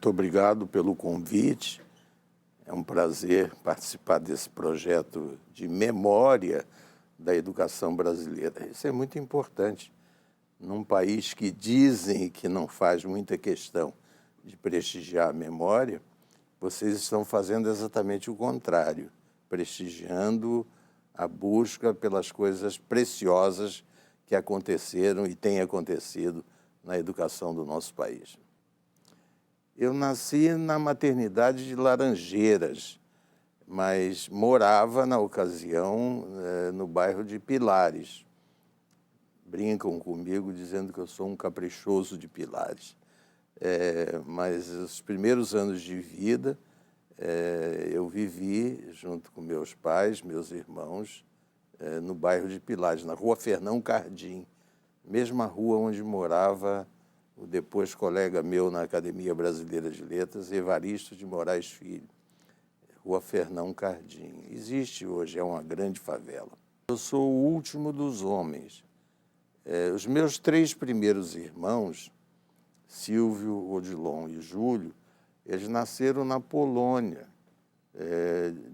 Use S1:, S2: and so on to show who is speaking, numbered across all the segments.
S1: muito obrigado pelo convite. É um prazer participar desse projeto de memória da educação brasileira. Isso é muito importante. Num país que dizem que não faz muita questão de prestigiar a memória, vocês estão fazendo exatamente o contrário, prestigiando a busca pelas coisas preciosas que aconteceram e têm acontecido na educação do nosso país. Eu nasci na maternidade de Laranjeiras, mas morava, na ocasião, no bairro de Pilares. Brincam comigo dizendo que eu sou um caprichoso de Pilares. Mas os primeiros anos de vida eu vivi, junto com meus pais, meus irmãos, no bairro de Pilares, na rua Fernão Cardim, mesma rua onde morava o depois colega meu na Academia Brasileira de Letras, Evaristo de Moraes Filho, rua Fernão Cardim. Existe hoje, é uma grande favela. Eu sou o último dos homens. Os meus 3 primeiros irmãos, Silvio, Odilon e Júlio, eles nasceram na Polônia,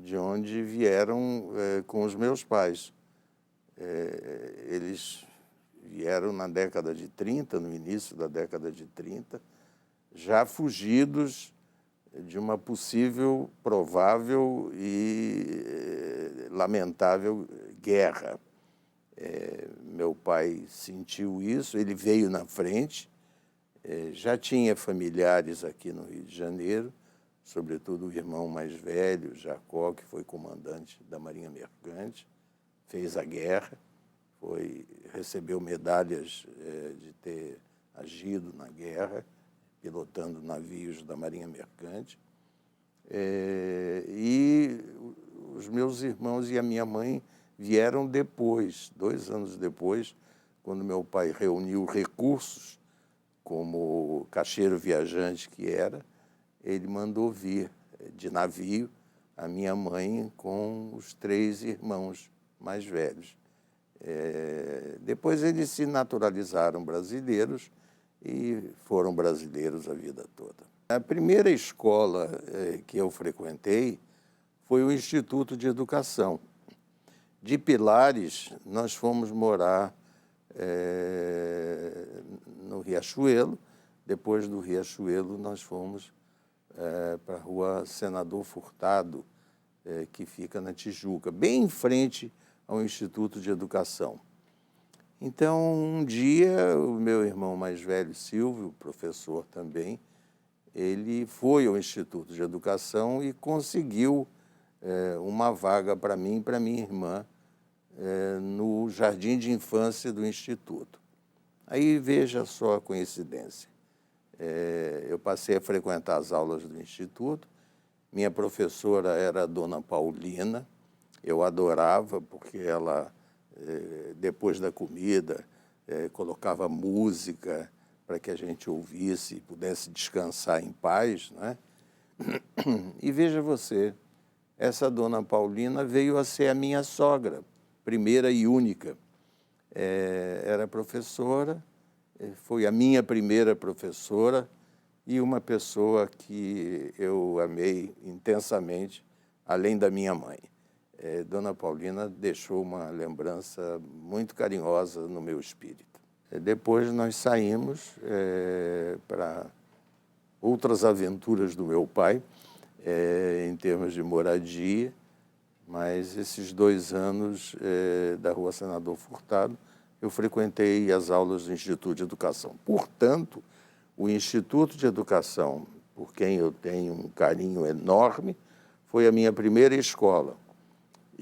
S1: de onde vieram com os meus pais. Eles vieram na década de 30, no início da década de 30, já fugidos de uma possível, provável e lamentável guerra. Meu pai sentiu isso, ele veio na frente, já tinha familiares aqui no Rio de Janeiro, sobretudo o irmão mais velho, Jacó, que foi comandante da Marinha Mercante, fez a guerra, recebeu medalhas de ter agido na guerra, pilotando navios da Marinha Mercante. E os meus irmãos e a minha mãe vieram depois, 2 anos depois, quando meu pai reuniu recursos, como caixeiro viajante que era, ele mandou vir de navio a minha mãe com os 3 irmãos mais velhos. Depois eles se naturalizaram brasileiros e foram brasileiros a vida toda. A primeira escola que eu frequentei foi o Instituto de Educação. De Pilares, nós fomos morar no Riachuelo. Depois do Riachuelo, nós fomos para a Rua Senador Furtado, que fica na Tijuca, bem em frente ao Instituto de Educação. Então, um dia, o meu irmão mais velho, Silvio, professor também, ele foi ao Instituto de Educação e conseguiu uma vaga para mim e para minha irmã no jardim de infância do Instituto. Aí veja só a coincidência. Eu passei a frequentar as aulas do Instituto. Minha professora era a dona Paulina. Eu adorava, porque ela, depois da comida, colocava música para que a gente ouvisse e pudesse descansar em paz, né? E veja você, essa dona Paulina veio a ser a minha sogra, primeira e única. Era professora, foi a minha primeira professora e uma pessoa que eu amei intensamente, além da minha mãe. Dona Paulina deixou uma lembrança muito carinhosa no meu espírito. Depois nós saímos para outras aventuras do meu pai, em termos de moradia, mas esses 2 anos da Rua Senador Furtado, eu frequentei as aulas do Instituto de Educação. Portanto, o Instituto de Educação, por quem eu tenho um carinho enorme, foi a minha primeira escola.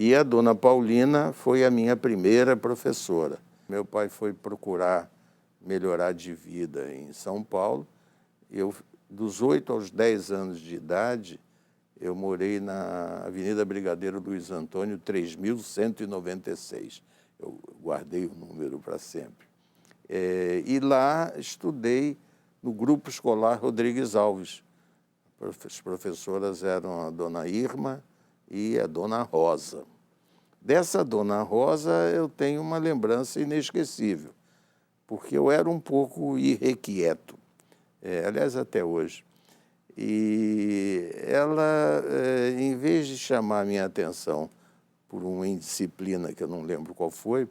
S1: E a dona Paulina foi a minha primeira professora. Meu pai foi procurar melhorar de vida em São Paulo. Dos 8 aos 10 anos de idade, eu morei na Avenida Brigadeiro Luiz Antônio, 3196. Eu guardei o número para sempre. E lá estudei no Grupo Escolar Rodrigues Alves. As professoras eram a dona Irma e a dona Rosa. Dessa dona Rosa eu tenho uma lembrança inesquecível, porque eu era um pouco irrequieto, aliás, até hoje. E ela, em vez de chamar a minha atenção por uma indisciplina que eu não lembro qual foi,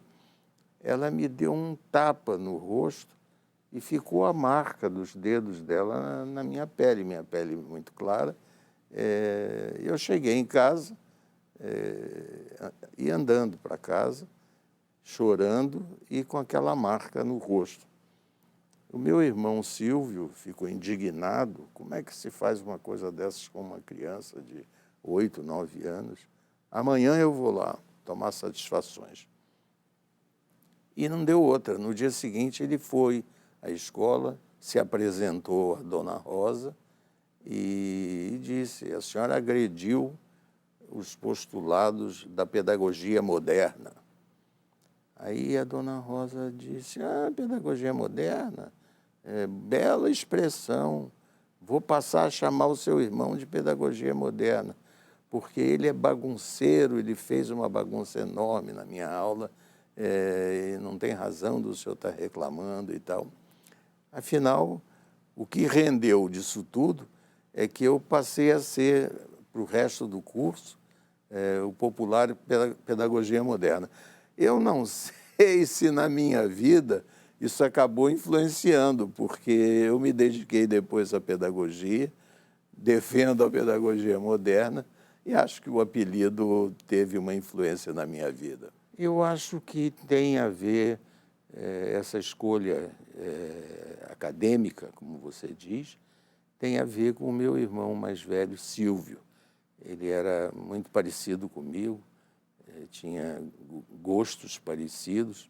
S1: ela me deu um tapa no rosto e ficou a marca dos dedos dela na minha pele muito clara. Eu cheguei em casa, e andando para casa, chorando e com aquela marca no rosto. O meu irmão Silvio ficou indignado. Como é que se faz uma coisa dessas com uma criança de 8, 9 anos? Amanhã eu vou lá tomar satisfações. E não deu outra. No dia seguinte ele foi à escola, se apresentou à Dona Rosa e disse: a senhora agrediu os postulados da pedagogia moderna. Aí a Dona Rosa disse: pedagogia moderna, bela expressão, vou passar a chamar o seu irmão de pedagogia moderna, porque ele é bagunceiro, ele fez uma bagunça enorme na minha aula, e não tem razão do senhor estar reclamando e tal. Afinal, o que rendeu disso tudo é que eu passei a ser, para o resto do curso, o popular pedagogia moderna. Eu não sei se na minha vida isso acabou influenciando, porque eu me dediquei depois à pedagogia, defendo a pedagogia moderna e acho que o apelido teve uma influência na minha vida. Eu acho que tem a ver essa escolha acadêmica, como você diz, tem a ver com o meu irmão mais velho, Silvio. Ele era muito parecido comigo, tinha gostos parecidos,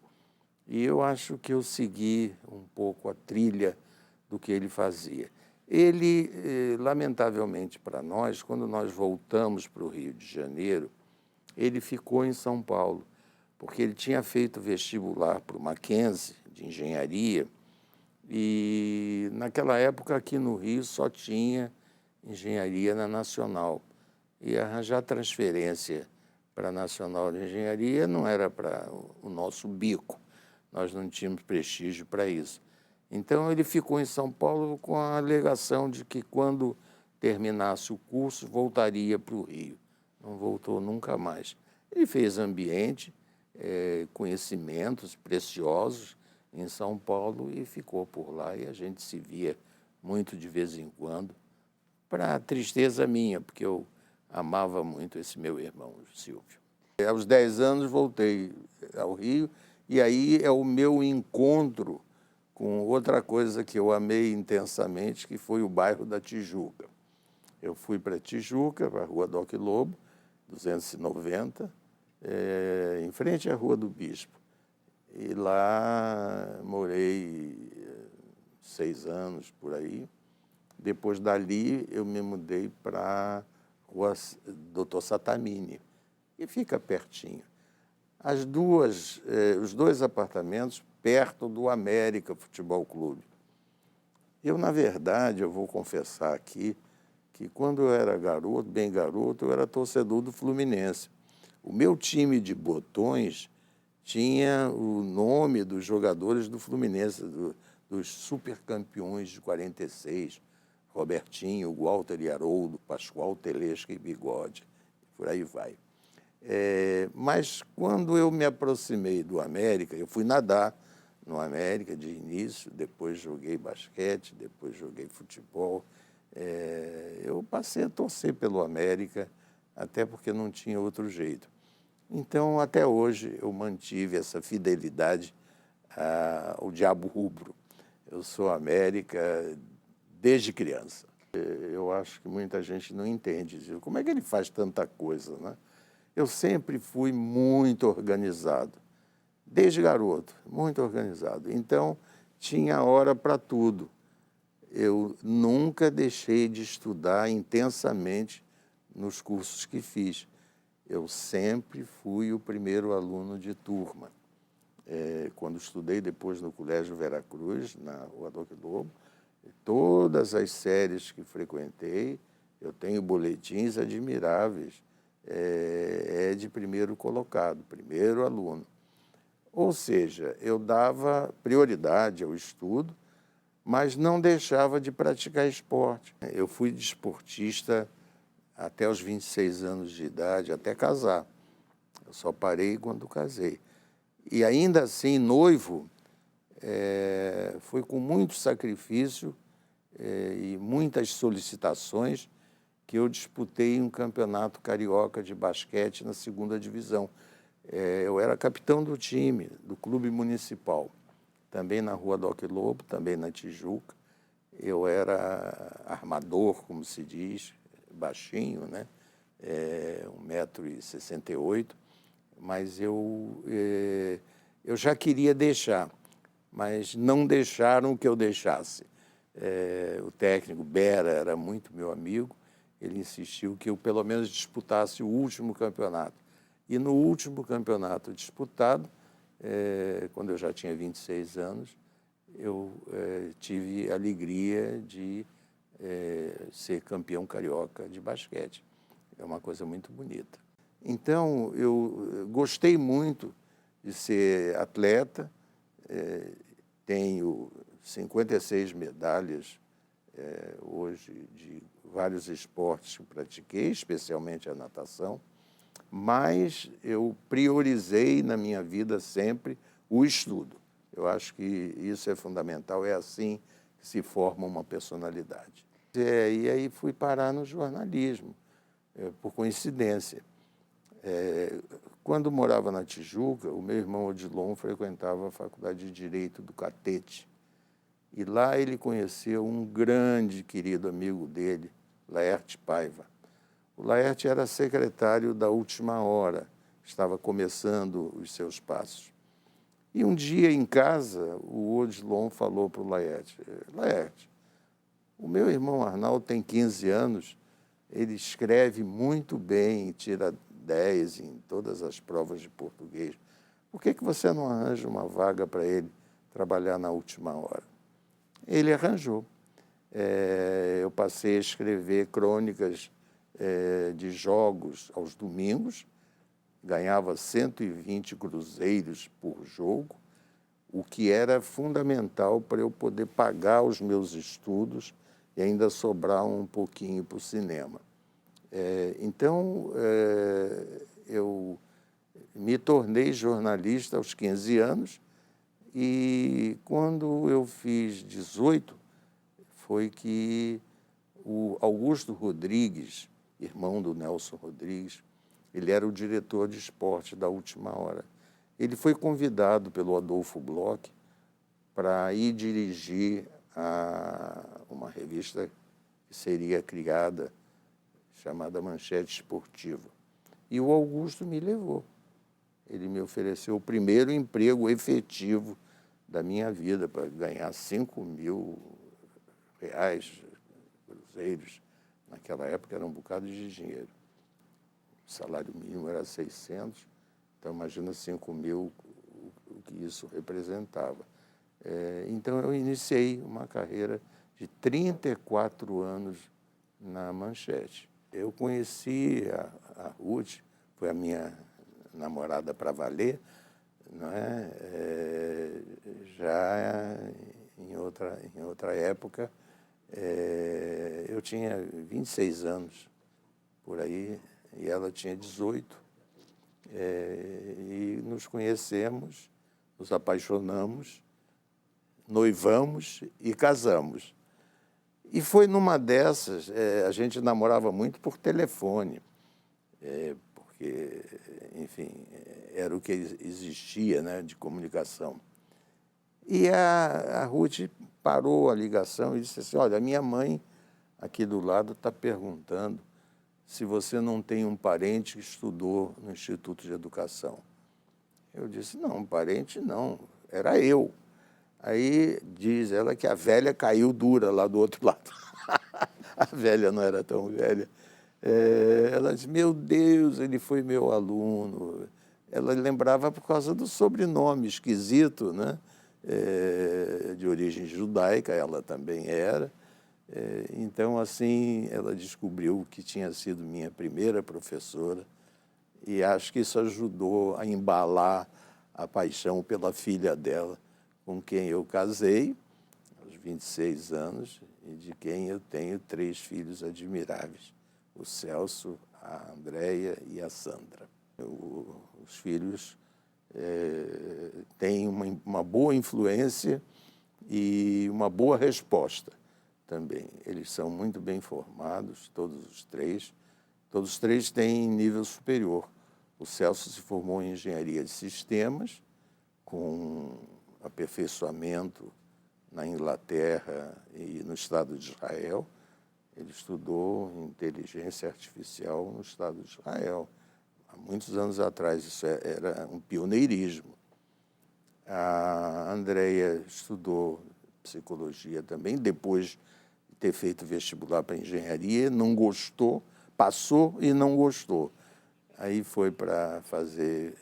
S1: e eu acho que eu segui um pouco a trilha do que ele fazia. Ele, lamentavelmente para nós, quando nós voltamos para o Rio de Janeiro, ele ficou em São Paulo, porque ele tinha feito vestibular para o Mackenzie, de engenharia, e naquela época aqui no Rio só tinha engenharia na Nacional. E arranjar transferência para a Nacional de Engenharia não era para o nosso bico, nós não tínhamos prestígio para isso. Então ele ficou em São Paulo com a alegação de que quando terminasse o curso voltaria para o Rio. Não voltou nunca mais. Ele fez ambiente, conhecimentos preciosos em São Paulo e ficou por lá, e a gente se via muito de vez em quando, para tristeza minha, porque eu amava muito esse meu irmão, Silvio. Aos 10 anos voltei ao Rio, e aí é o meu encontro com outra coisa que eu amei intensamente, que foi o bairro da Tijuca. Eu fui para Tijuca, para a Rua Doc Lobo, 290, em frente à Rua do Bispo. E lá morei 6 anos, por aí. Depois dali, eu me mudei para a Rua Doutor Satamini, e fica pertinho. Os dois apartamentos perto do América Futebol Clube. Eu, na verdade, eu vou confessar aqui, que quando eu era garoto, bem garoto, eu era torcedor do Fluminense. O meu time de botões tinha o nome dos jogadores do Fluminense, dos supercampeões de 46, Robertinho, Walter e Haroldo, Pascoal, Telesca e Bigode, por aí vai. Mas quando eu me aproximei do América, eu fui nadar no América de início, depois joguei basquete, depois joguei futebol. Eu passei a torcer pelo América, até porque não tinha outro jeito. Então, até hoje, eu mantive essa fidelidade ao diabo rubro. Eu sou América desde criança. Eu acho que muita gente não entende isso. Como é que ele faz tanta coisa, né? Eu sempre fui muito organizado, desde garoto, muito organizado. Então, tinha hora para tudo. Eu nunca deixei de estudar intensamente nos cursos que fiz. Eu sempre fui o primeiro aluno de turma. Quando estudei depois no Colégio Veracruz, na Rua Doc Lobo, todas as séries que frequentei, eu tenho boletins admiráveis, de primeiro colocado, primeiro aluno. Ou seja, eu dava prioridade ao estudo, mas não deixava de praticar esporte. Eu fui desportista até os 26 anos de idade, até casar. Eu só parei quando casei. E ainda assim, noivo, foi com muito sacrifício e muitas solicitações que eu disputei um campeonato carioca de basquete na 2ª divisão. Eu era capitão do time, do clube municipal, também na Rua Doc Lobo, também na Tijuca. Eu era armador, como se diz, baixinho, né? 1,68 m, mas eu já queria deixar, mas não deixaram que eu deixasse. O técnico Bera era muito meu amigo, ele insistiu que eu pelo menos disputasse o último campeonato. E no último campeonato disputado, quando eu já tinha 26 anos, eu tive a alegria de ser campeão carioca de basquete. É uma coisa muito bonita. Então, eu gostei muito de ser atleta, tenho 56 medalhas hoje de vários esportes que pratiquei, especialmente a natação, mas eu priorizei na minha vida sempre o estudo. Eu acho que isso é fundamental, é assim que se forma uma personalidade. E aí fui parar no jornalismo, por coincidência. Quando morava na Tijuca, o meu irmão Odilon frequentava a Faculdade de Direito do Catete. E lá ele conheceu um grande querido amigo dele, Laerte Paiva. O Laerte era secretário da Última Hora, estava começando os seus passos. E um dia em casa, o Odilon falou para o Laerte: Laerte, o meu irmão Arnaldo tem 15 anos, ele escreve muito bem, tira 10 em todas as provas de português. Por que você não arranja uma vaga para ele trabalhar na Última Hora? Ele arranjou. Eu passei a escrever crônicas de jogos aos domingos, ganhava 120 cruzeiros por jogo, o que era fundamental para eu poder pagar os meus estudos e ainda sobrar um pouquinho para o cinema. Então, eu me tornei jornalista aos 15 anos e, quando eu fiz 18, foi que o Augusto Rodrigues, irmão do Nelson Rodrigues, ele era o diretor de esporte da Última Hora. Ele foi convidado pelo Adolfo Bloch para ir dirigir uma revista que seria criada, chamada Manchete Esportiva. E o Augusto me levou. Ele me ofereceu o primeiro emprego efetivo da minha vida, para ganhar 5.000 reais, cruzeiros. Naquela época era um bocado de dinheiro. O salário mínimo era 600, então imagina 5.000, o que isso representava. Então eu iniciei uma carreira de 34 anos na Manchete. Eu conheci a Ruth, foi a minha namorada para valer, não é? Já em outra época, eu tinha 26 anos, por aí, e ela tinha 18. E nos conhecemos, nos apaixonamos, noivamos e casamos. E foi numa dessas, a gente namorava muito por telefone, porque, enfim, era o que existia, né, de comunicação. E a Ruth parou a ligação e disse assim: olha, a minha mãe aqui do lado está perguntando se você não tem um parente que estudou no Instituto de Educação. Eu disse: não, parente não, era eu. Aí diz ela que a velha caiu dura lá do outro lado. A velha não era tão velha. Ela disse: meu Deus, ele foi meu aluno. Ela lembrava por causa do sobrenome esquisito, né? De origem judaica, ela também era. Então, assim, ela descobriu que tinha sido minha primeira professora e acho que isso ajudou a embalar a paixão pela filha dela, com quem eu casei. aos 26 anos, e de quem eu tenho 3 filhos admiráveis, o Celso, a Andréia e a Sandra. Os filhos têm uma boa influência e uma boa resposta também. Eles são muito bem formados, todos os três. Todos os três têm nível superior. O Celso se formou em engenharia de sistemas, com aperfeiçoamento na Inglaterra e no Estado de Israel. Ele estudou inteligência artificial no Estado de Israel. Há muitos anos atrás, isso era um pioneirismo. A Andréia estudou psicologia também, depois de ter feito vestibular para engenharia, não gostou, passou e não gostou. Aí foi para fazer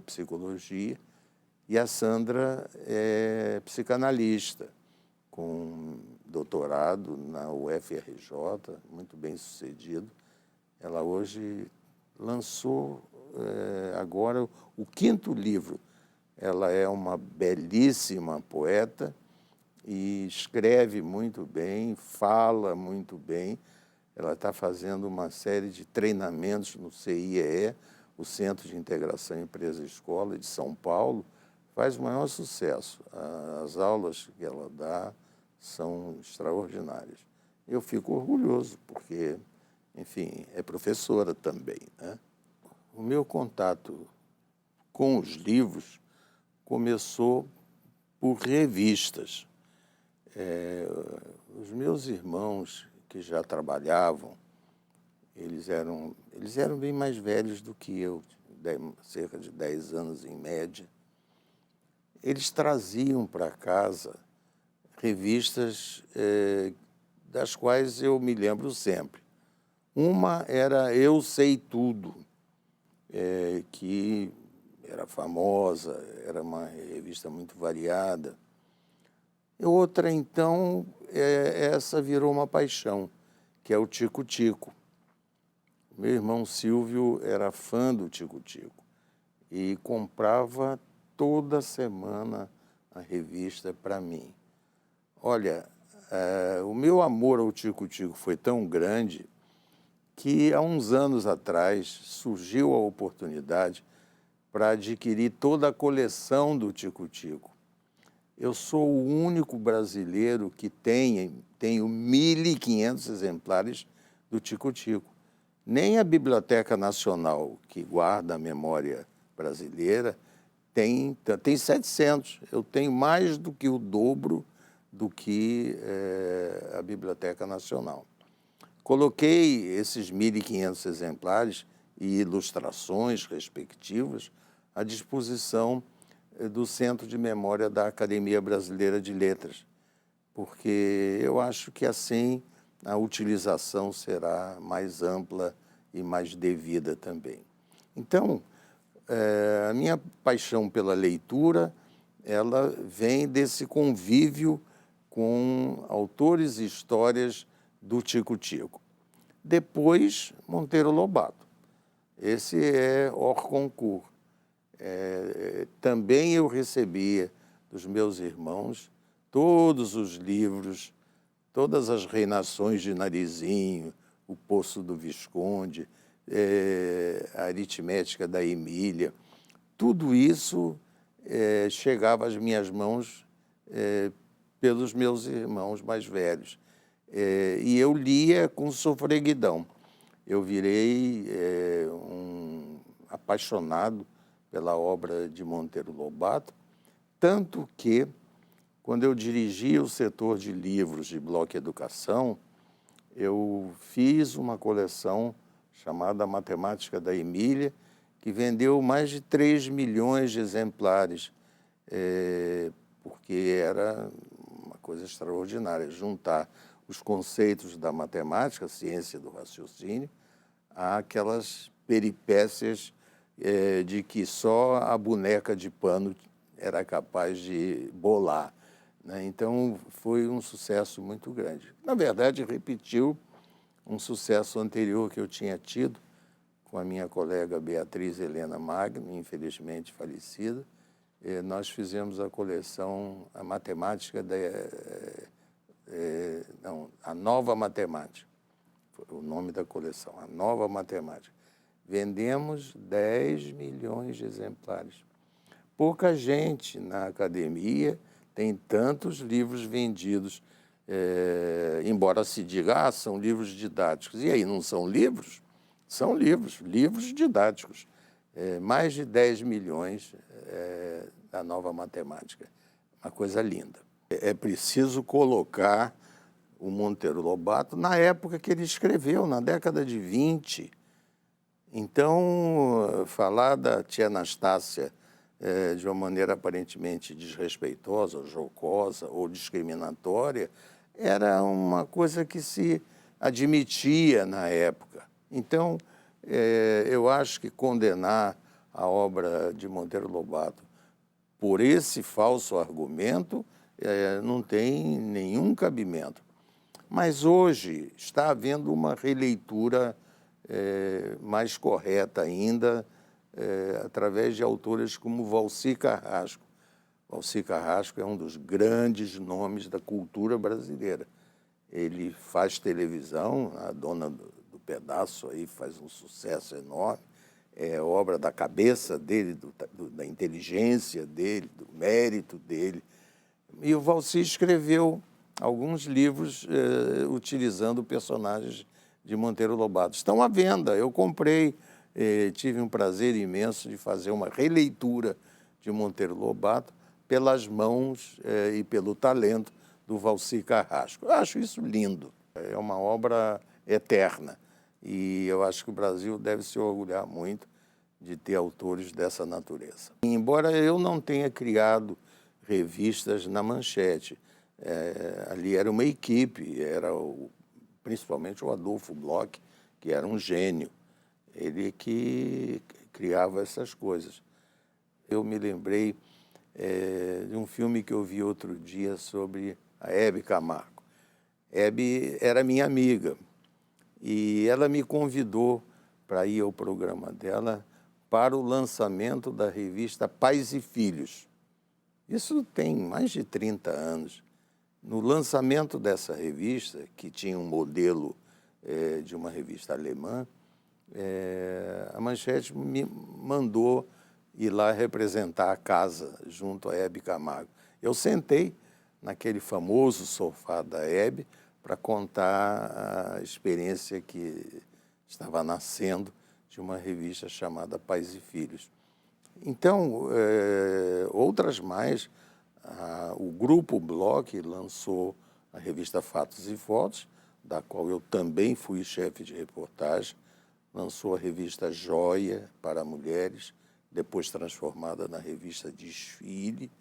S1: psicologia. E a Sandra é psicanalista, com doutorado na UFRJ, muito bem sucedido. Ela hoje lançou agora o 5º livro. Ela é uma belíssima poeta e escreve muito bem, fala muito bem. Ela está fazendo uma série de treinamentos no CIEE, o Centro de Integração Empresa-Escola de São Paulo. Faz o maior sucesso. As aulas que ela dá são extraordinárias. Eu fico orgulhoso, porque, enfim, é professora também, né? O meu contato com os livros começou por revistas. Os meus irmãos que já trabalhavam, eles eram bem mais velhos do que eu, cerca de 10 anos em média. Eles traziam para casa revistas das quais eu me lembro sempre. Uma era Eu Sei Tudo, que era famosa, era uma revista muito variada. E outra, então, essa virou uma paixão, que é o Tico Tico. Meu irmão Silvio era fã do Tico Tico e comprava toda semana a revista para mim. Olha, o meu amor ao Tico Tico foi tão grande que há uns anos atrás surgiu a oportunidade para adquirir toda a coleção do Tico Tico. Eu sou o único brasileiro que tenho 1.500 exemplares do Tico Tico. Nem a Biblioteca Nacional, que guarda a memória brasileira, tem 700. Eu tenho mais do que o dobro do que a Biblioteca Nacional. Coloquei esses 1.500 exemplares e ilustrações respectivas à disposição do Centro de Memória da Academia Brasileira de Letras, porque eu acho que assim a utilização será mais ampla e mais devida também. Então, a minha paixão pela leitura, ela vem desse convívio com autores e histórias do Tico Tico. Depois, Monteiro Lobato. Esse é hors concours. Também eu recebia dos meus irmãos todos os livros, todas as Reinações de Narizinho, O Poço do Visconde, a Aritmética da Emília. Tudo isso chegava às minhas mãos pelos meus irmãos mais velhos. E eu lia com sofreguidão. Eu virei um apaixonado pela obra de Monteiro Lobato, tanto que, quando eu dirigia o setor de livros de Bloco Educação, eu fiz uma coleção chamada Matemática da Emília, que vendeu mais de 3 milhões de exemplares, porque era uma coisa extraordinária, juntar os conceitos da matemática, a ciência do raciocínio, àquelas peripécias de que só a boneca de pano era capaz de bolar, né? Então, foi um sucesso muito grande. Na verdade, repetiu um sucesso anterior que eu tinha tido com a minha colega Beatriz Helena Magno, infelizmente falecida, nós fizemos a coleção A Matemática, A Nova Matemática, foi o nome da coleção, A Nova Matemática. Vendemos 10 milhões de exemplares. Pouca gente na academia tem tantos livros vendidos, embora se diga, são livros didáticos. E aí, não são livros? São livros didáticos. Mais de 10 milhões da Nova Matemática. Uma coisa linda. É preciso colocar o Monteiro Lobato na época que ele escreveu, na década de 20. Então, falar da tia Anastácia de uma maneira aparentemente desrespeitosa, jocosa ou discriminatória, era uma coisa que se admitia na época. Então, eu acho que condenar a obra de Monteiro Lobato por esse falso argumento não tem nenhum cabimento. Mas hoje está havendo uma releitura mais correta ainda, através de autores como Valci Carrasco. Valci Carrasco é um dos grandes nomes da cultura brasileira. Ele faz televisão, a Dona do Pedaço aí faz um sucesso enorme, é obra da cabeça dele, da inteligência dele, do mérito dele. E o Valci escreveu alguns livros utilizando personagens de Monteiro Lobato. Estão à venda, eu comprei, tive um prazer imenso de fazer uma releitura de Monteiro Lobato pelas mãos e pelo talento do Valci Carrasco. Eu acho isso lindo, é uma obra eterna e eu acho que o Brasil deve se orgulhar muito de ter autores dessa natureza. Embora eu não tenha criado revistas na Manchete, ali era uma equipe, era principalmente o Adolfo Bloch, que era um gênio, ele que criava essas coisas. Eu me lembrei de um filme que eu vi outro dia sobre a Hebe Camargo. Hebe era minha amiga e ela me convidou para ir ao programa dela para o lançamento da revista Pais e Filhos. Isso tem mais de 30 anos. No lançamento dessa revista, que tinha um modelo de uma revista alemã, a Manchete me mandou ir lá representar a casa junto a Hebe Camargo. Eu sentei naquele famoso sofá da Hebe para contar a experiência que estava nascendo de uma revista chamada Pais e Filhos. Então, outras mais, o Grupo Bloch lançou a revista Fatos e Fotos, da qual eu também fui chefe de reportagem, lançou a revista Joia para mulheres, depois transformada na revista Desfile,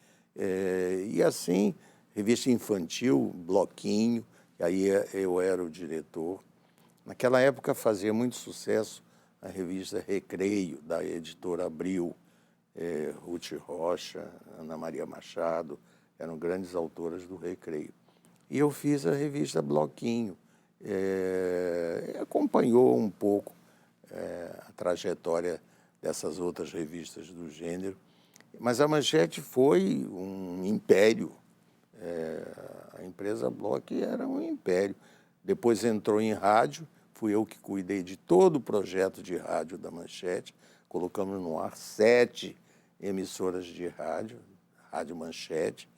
S1: e assim, revista infantil, Bloquinho, e aí eu era o diretor. Naquela época fazia muito sucesso a revista Recreio, da editora Abril, Ruth Rocha, Ana Maria Machado, eram grandes autoras do Recreio. E eu fiz a revista Bloquinho, acompanhou um pouco a trajetória dessas outras revistas do gênero, mas a Manchete foi um império, a empresa Bloch era um império. Depois entrou em rádio, fui eu que cuidei de todo o projeto de rádio da Manchete, colocamos no ar 7 emissoras de rádio, Rádio Manchete.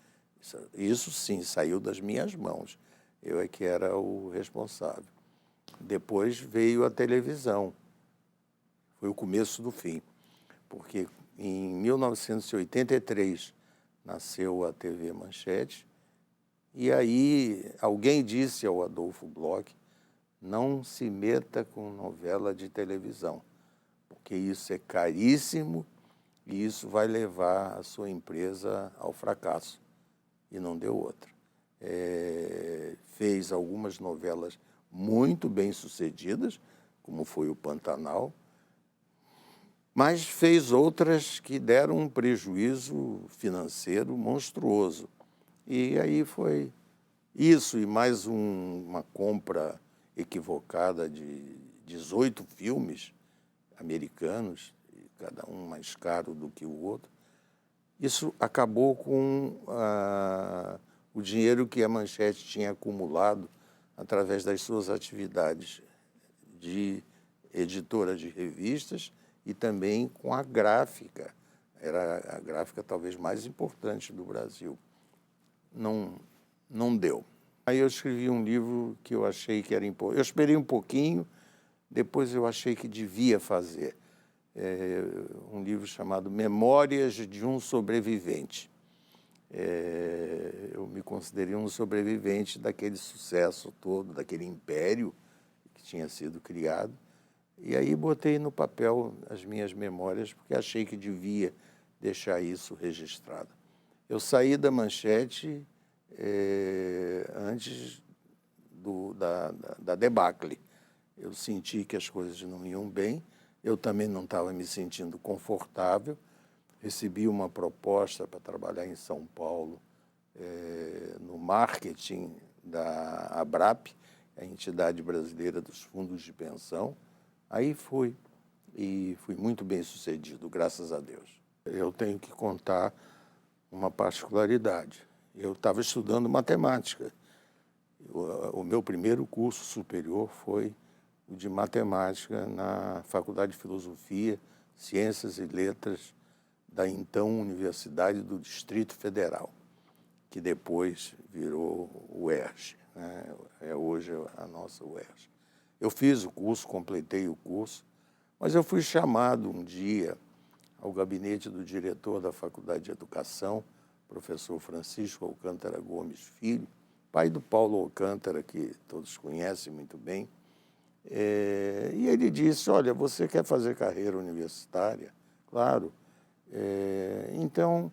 S1: Isso sim, saiu das minhas mãos. Eu é que era o responsável. Depois veio a televisão. Foi o começo do fim, porque em 1983 nasceu a TV Manchete, e aí alguém disse ao Adolfo Bloch: não se meta com novela de televisão, porque isso é caríssimo e isso vai levar a sua empresa ao fracasso. E não deu outra. Fez algumas novelas muito bem-sucedidas, como foi o Pantanal, mas fez outras que deram um prejuízo financeiro monstruoso. E aí foi isso e mais uma compra equivocada de 18 filmes americanos, cada um mais caro do que o outro, Isso acabou com o dinheiro que a Manchete tinha acumulado através das suas atividades de editora de revistas e também com a gráfica. Era a gráfica talvez mais importante do Brasil. Não deu. Aí eu escrevi um livro que eu achei que era importante. Eu esperei um pouquinho, depois eu achei que devia fazer. Um livro chamado Memórias de um Sobrevivente. Eu me considerei um sobrevivente daquele sucesso todo, daquele império que tinha sido criado. E aí botei no papel as minhas memórias, porque achei que devia deixar isso registrado. Eu saí da Manchete antes da debacle. Eu senti que as coisas não iam bem, eu também não estava me sentindo confortável. Recebi uma proposta para trabalhar em São Paulo, no marketing da ABRAP, a entidade brasileira dos fundos de pensão. Aí fui, e fui muito bem sucedido, graças a Deus. Eu tenho que contar uma particularidade. Eu estava estudando matemática. O meu primeiro curso superior foi o de matemática na Faculdade de Filosofia, Ciências e Letras da então Universidade do Distrito Federal, que depois virou o UERJ, né? É hoje a nossa UERJ. Eu fiz o curso, completei o curso, mas eu fui chamado um dia ao gabinete do diretor da Faculdade de Educação, professor Francisco Alcântara Gomes Filho, pai do Paulo Alcântara, que todos conhecem muito bem. E ele disse, olha, você quer fazer carreira universitária? Claro. Então,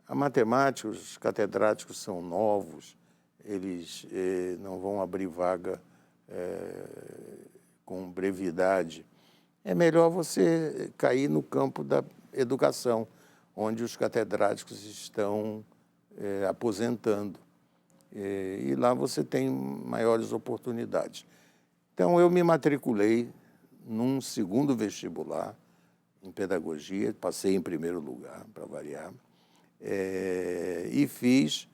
S1: a matemática, os catedráticos são novos, eles não vão abrir vaga com brevidade. É melhor você cair no campo da educação, onde os catedráticos estão aposentando. E lá você tem maiores oportunidades. Então, eu me matriculei num segundo vestibular em pedagogia, passei em primeiro lugar, para variar, e fiz,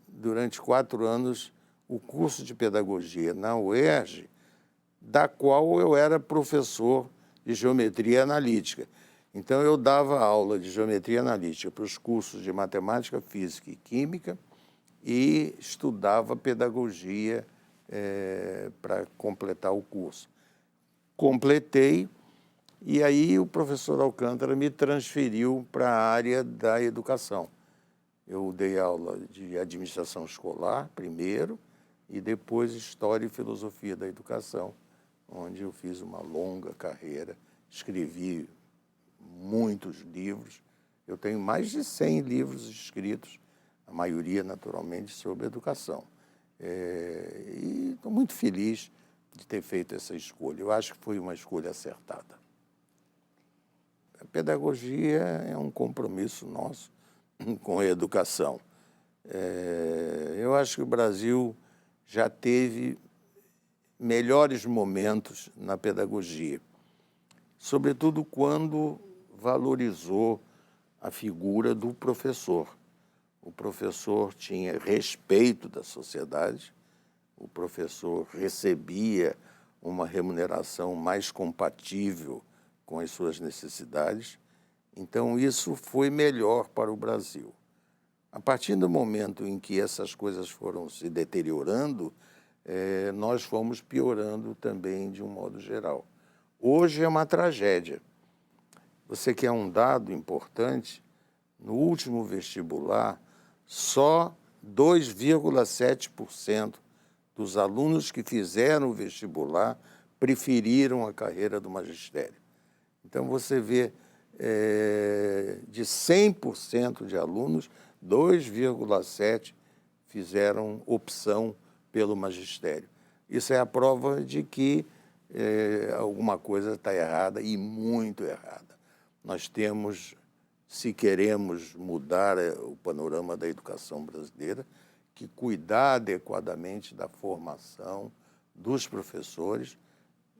S1: durante 4 anos, o curso de pedagogia na UERJ, da qual eu era professor de geometria analítica. Então, eu dava aula de geometria analítica para os cursos de matemática, física e química e estudava pedagogia para completar o curso. Completei e aí o professor Alcântara me transferiu para a área da educação. Eu dei aula de administração escolar primeiro e depois História e Filosofia da Educação, onde eu fiz uma longa carreira, escrevi muitos livros. Eu tenho mais de 100 livros escritos, a maioria, naturalmente, sobre educação. E estou muito feliz de ter feito essa escolha. Eu acho que foi uma escolha acertada. A pedagogia é um compromisso nosso com a educação. Eu acho que o Brasil já teve melhores momentos na pedagogia, sobretudo quando valorizou a figura do professor. O professor tinha respeito da sociedade, o professor recebia uma remuneração mais compatível com as suas necessidades. Então, isso foi melhor para o Brasil. A partir do momento em que essas coisas foram se deteriorando, nós fomos piorando também de um modo geral. Hoje é uma tragédia. Você quer um dado importante? No último vestibular, só 2,7% dos alunos que fizeram o vestibular preferiram a carreira do magistério. Então, você vê, de 100% de alunos, 2,7% fizeram opção pelo magistério. Isso é a prova de que alguma coisa está errada e muito errada. Nós temos, se queremos mudar o panorama da educação brasileira, que cuidar adequadamente da formação dos professores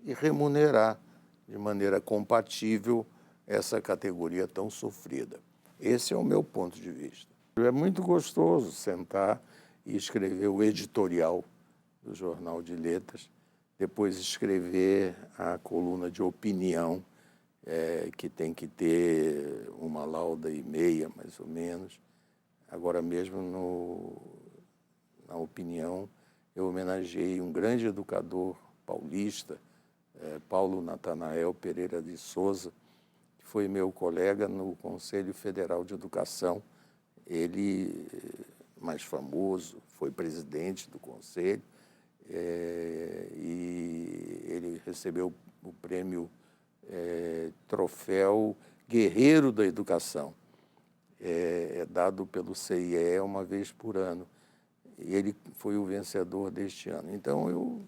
S1: e remunerar de maneira compatível essa categoria tão sofrida. Esse é o meu ponto de vista. É muito gostoso sentar e escrever o editorial do Jornal de Letras, depois escrever a coluna de opinião, que tem que ter uma lauda e meia, mais ou menos. Agora mesmo, na opinião, eu homenageei um grande educador paulista, Paulo Natanael Pereira de Souza, que foi meu colega no Conselho Federal de Educação. Ele, mais famoso, foi presidente do Conselho, e ele recebeu o prêmio Troféu Guerreiro da Educação. É dado pelo CIE uma vez por ano. E ele foi o vencedor deste ano. Então, eu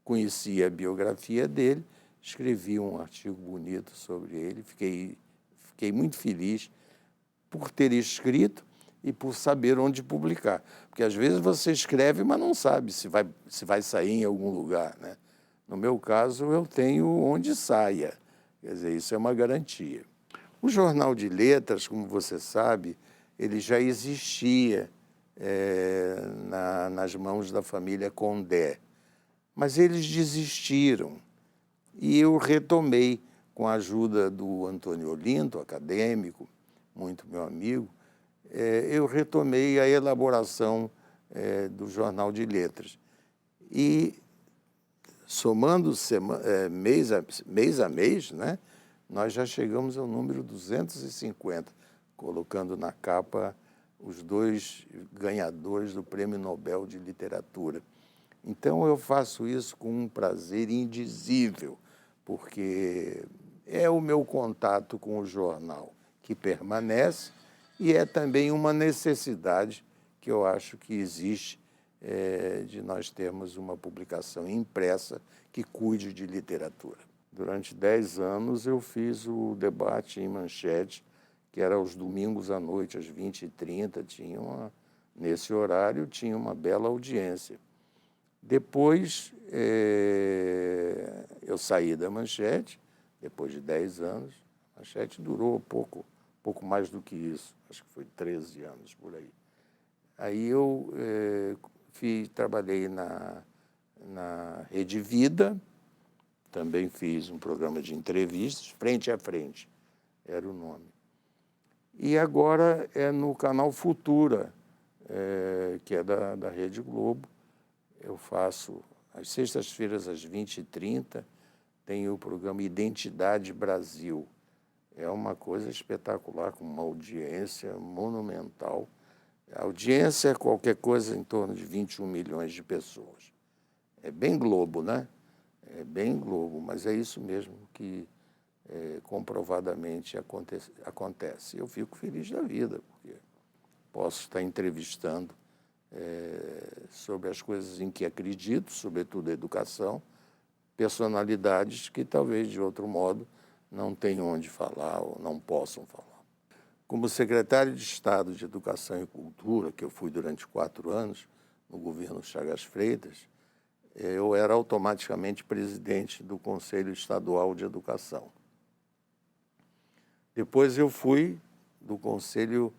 S1: conheci a biografia dele, escrevi um artigo bonito sobre ele, fiquei muito feliz por ter escrito e por saber onde publicar. Porque, às vezes, você escreve, mas não sabe se vai sair em algum lugar, né? No meu caso, eu tenho onde saia. Quer dizer, isso é uma garantia. O Jornal de Letras, como você sabe, ele já existia nas mãos da família Condé, mas eles desistiram e eu retomei, com a ajuda do Antônio Olinto, acadêmico, muito meu amigo, eu retomei a elaboração do Jornal de Letras. E, somando mês a mês, né, nós já chegamos ao número 250, colocando na capa os 2 ganhadores do Prêmio Nobel de Literatura. Então, eu faço isso com um prazer indizível, porque é o meu contato com o jornal que permanece e é também uma necessidade que eu acho que existe de nós termos uma publicação impressa que cuide de literatura. Durante 10 anos eu fiz o debate em manchete, que era aos domingos à noite, às 20h30, nesse horário tinha uma bela audiência. Depois eu saí da manchete, depois de 10 anos, a manchete durou pouco mais do que isso, acho que foi 13 anos por aí. Aí eu trabalhei na Rede Vida, também fiz um programa de entrevistas, Frente a Frente, era o nome. E agora é no canal Futura, que é da Rede Globo. Eu faço, às sextas-feiras, às 20h30, tem o programa Identidade Brasil. É uma coisa espetacular, com uma audiência monumental. A audiência é qualquer coisa em torno de 21 milhões de pessoas. É bem Globo, né? É bem Globo, mas é isso mesmo que comprovadamente acontece. Eu fico feliz da vida, porque posso estar entrevistando sobre as coisas em que acredito, sobretudo a educação, personalidades que talvez, de outro modo, não tenham onde falar ou não possam falar. Como secretário de Estado de Educação e Cultura, que eu fui durante 4 anos, no governo Chagas Freitas, eu era automaticamente presidente do Conselho Estadual de Educação. Depois eu fui do Conselho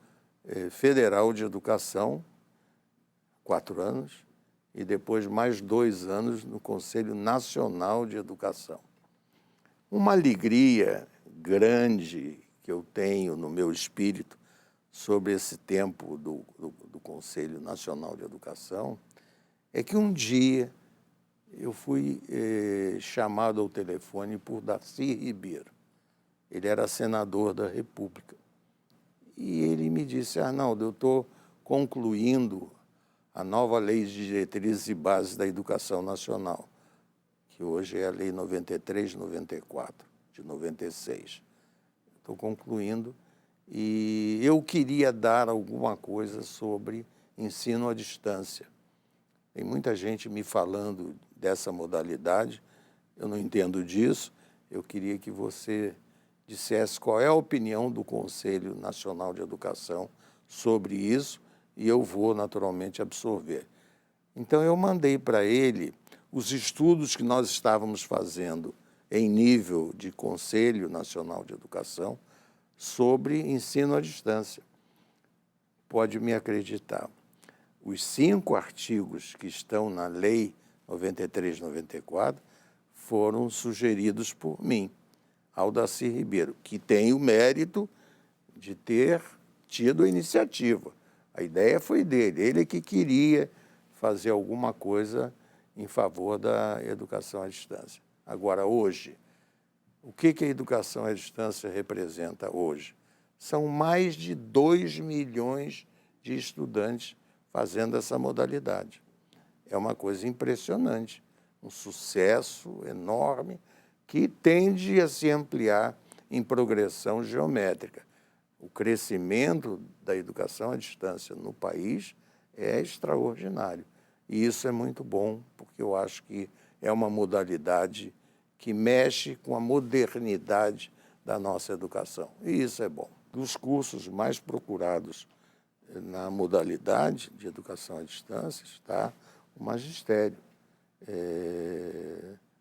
S1: Federal de Educação, 4 anos, e depois mais 2 anos no Conselho Nacional de Educação. Uma alegria grande que eu tenho no meu espírito sobre esse tempo do Conselho Nacional de Educação é que um dia eu fui chamado ao telefone por Darcy Ribeiro. Ele era senador da República. E ele me disse: Arnaldo, eu estou concluindo a nova Lei de Diretrizes e Bases da Educação Nacional, que hoje é a Lei 93/94, de 96. Estou concluindo e eu queria dar alguma coisa sobre ensino à distância. Tem muita gente me falando dessa modalidade, eu não entendo disso, eu queria que você dissesse qual é a opinião do Conselho Nacional de Educação sobre isso e eu vou naturalmente absorver. Então eu mandei para ele os estudos que nós estávamos fazendo em nível de Conselho Nacional de Educação sobre ensino à distância. Pode me acreditar. Os 5 artigos que estão na Lei 93/94 foram sugeridos por mim, Aldaci Ribeiro, que tem o mérito de ter tido a iniciativa. A ideia foi dele, ele que queria fazer alguma coisa em favor da educação à distância. Agora, hoje, o que a educação à distância representa hoje? São mais de 2 milhões de estudantes fazendo essa modalidade. É uma coisa impressionante, um sucesso enorme que tende a se ampliar em progressão geométrica. O crescimento da educação à distância no país é extraordinário. E isso é muito bom, porque eu acho que é uma modalidade que mexe com a modernidade da nossa educação. E isso é bom. Dos cursos mais procurados na modalidade de educação à distância está o magistério.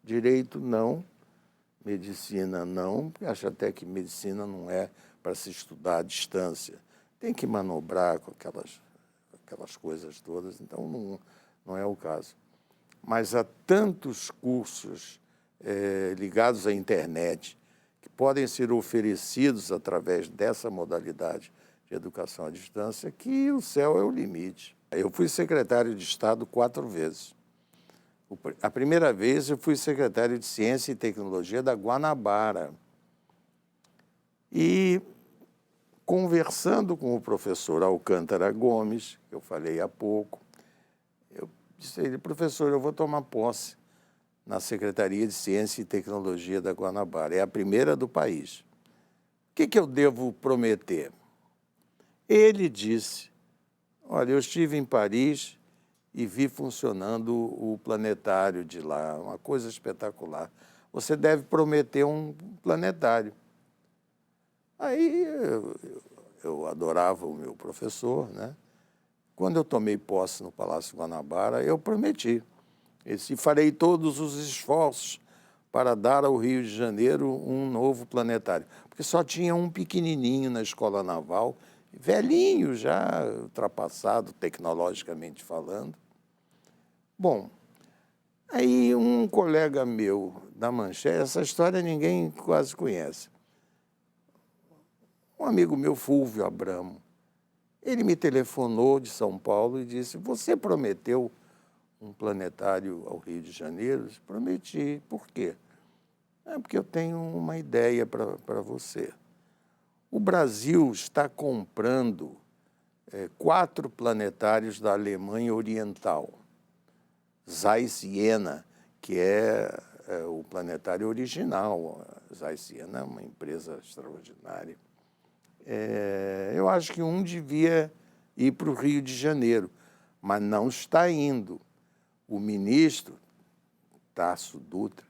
S1: Direito não, medicina não, porque acho até que medicina não é para se estudar à distância. Tem que manobrar com aquelas coisas todas, então não é o caso. Mas há tantos cursos ligados à internet que podem ser oferecidos através dessa modalidade de educação à distância que o céu é o limite. Eu fui secretário de Estado 4 vezes. A primeira vez eu fui secretário de Ciência e Tecnologia da Guanabara. E conversando com o professor Alcântara Gomes, que eu falei há pouco, eu disse a ele: professor, eu vou tomar posse na Secretaria de Ciência e Tecnologia da Guanabara. É a primeira do país. O que eu devo prometer? Ele disse: olha, eu estive em Paris e vi funcionando o planetário de lá, uma coisa espetacular. Você deve prometer um planetário. Aí eu adorava o meu professor, né? Quando eu tomei posse no Palácio Guanabara, eu prometi. Eu disse: farei todos os esforços para dar ao Rio de Janeiro um novo planetário. Porque só tinha um pequenininho na Escola Naval, velhinho já, ultrapassado tecnologicamente falando. Bom, aí um colega meu da Manchete, essa história ninguém quase conhece, um amigo meu, Fulvio Abramo, ele me telefonou de São Paulo e disse: você prometeu um planetário ao Rio de Janeiro? Eu disse: prometi. Por quê? Porque eu tenho uma ideia para você. O Brasil está comprando 4 planetários da Alemanha Oriental. Zeiss Jena, que é o planetário original. Zeiss Jena é uma empresa extraordinária. Eu acho que um devia ir para o Rio de Janeiro, mas não está indo. O ministro, Tasso Dutra,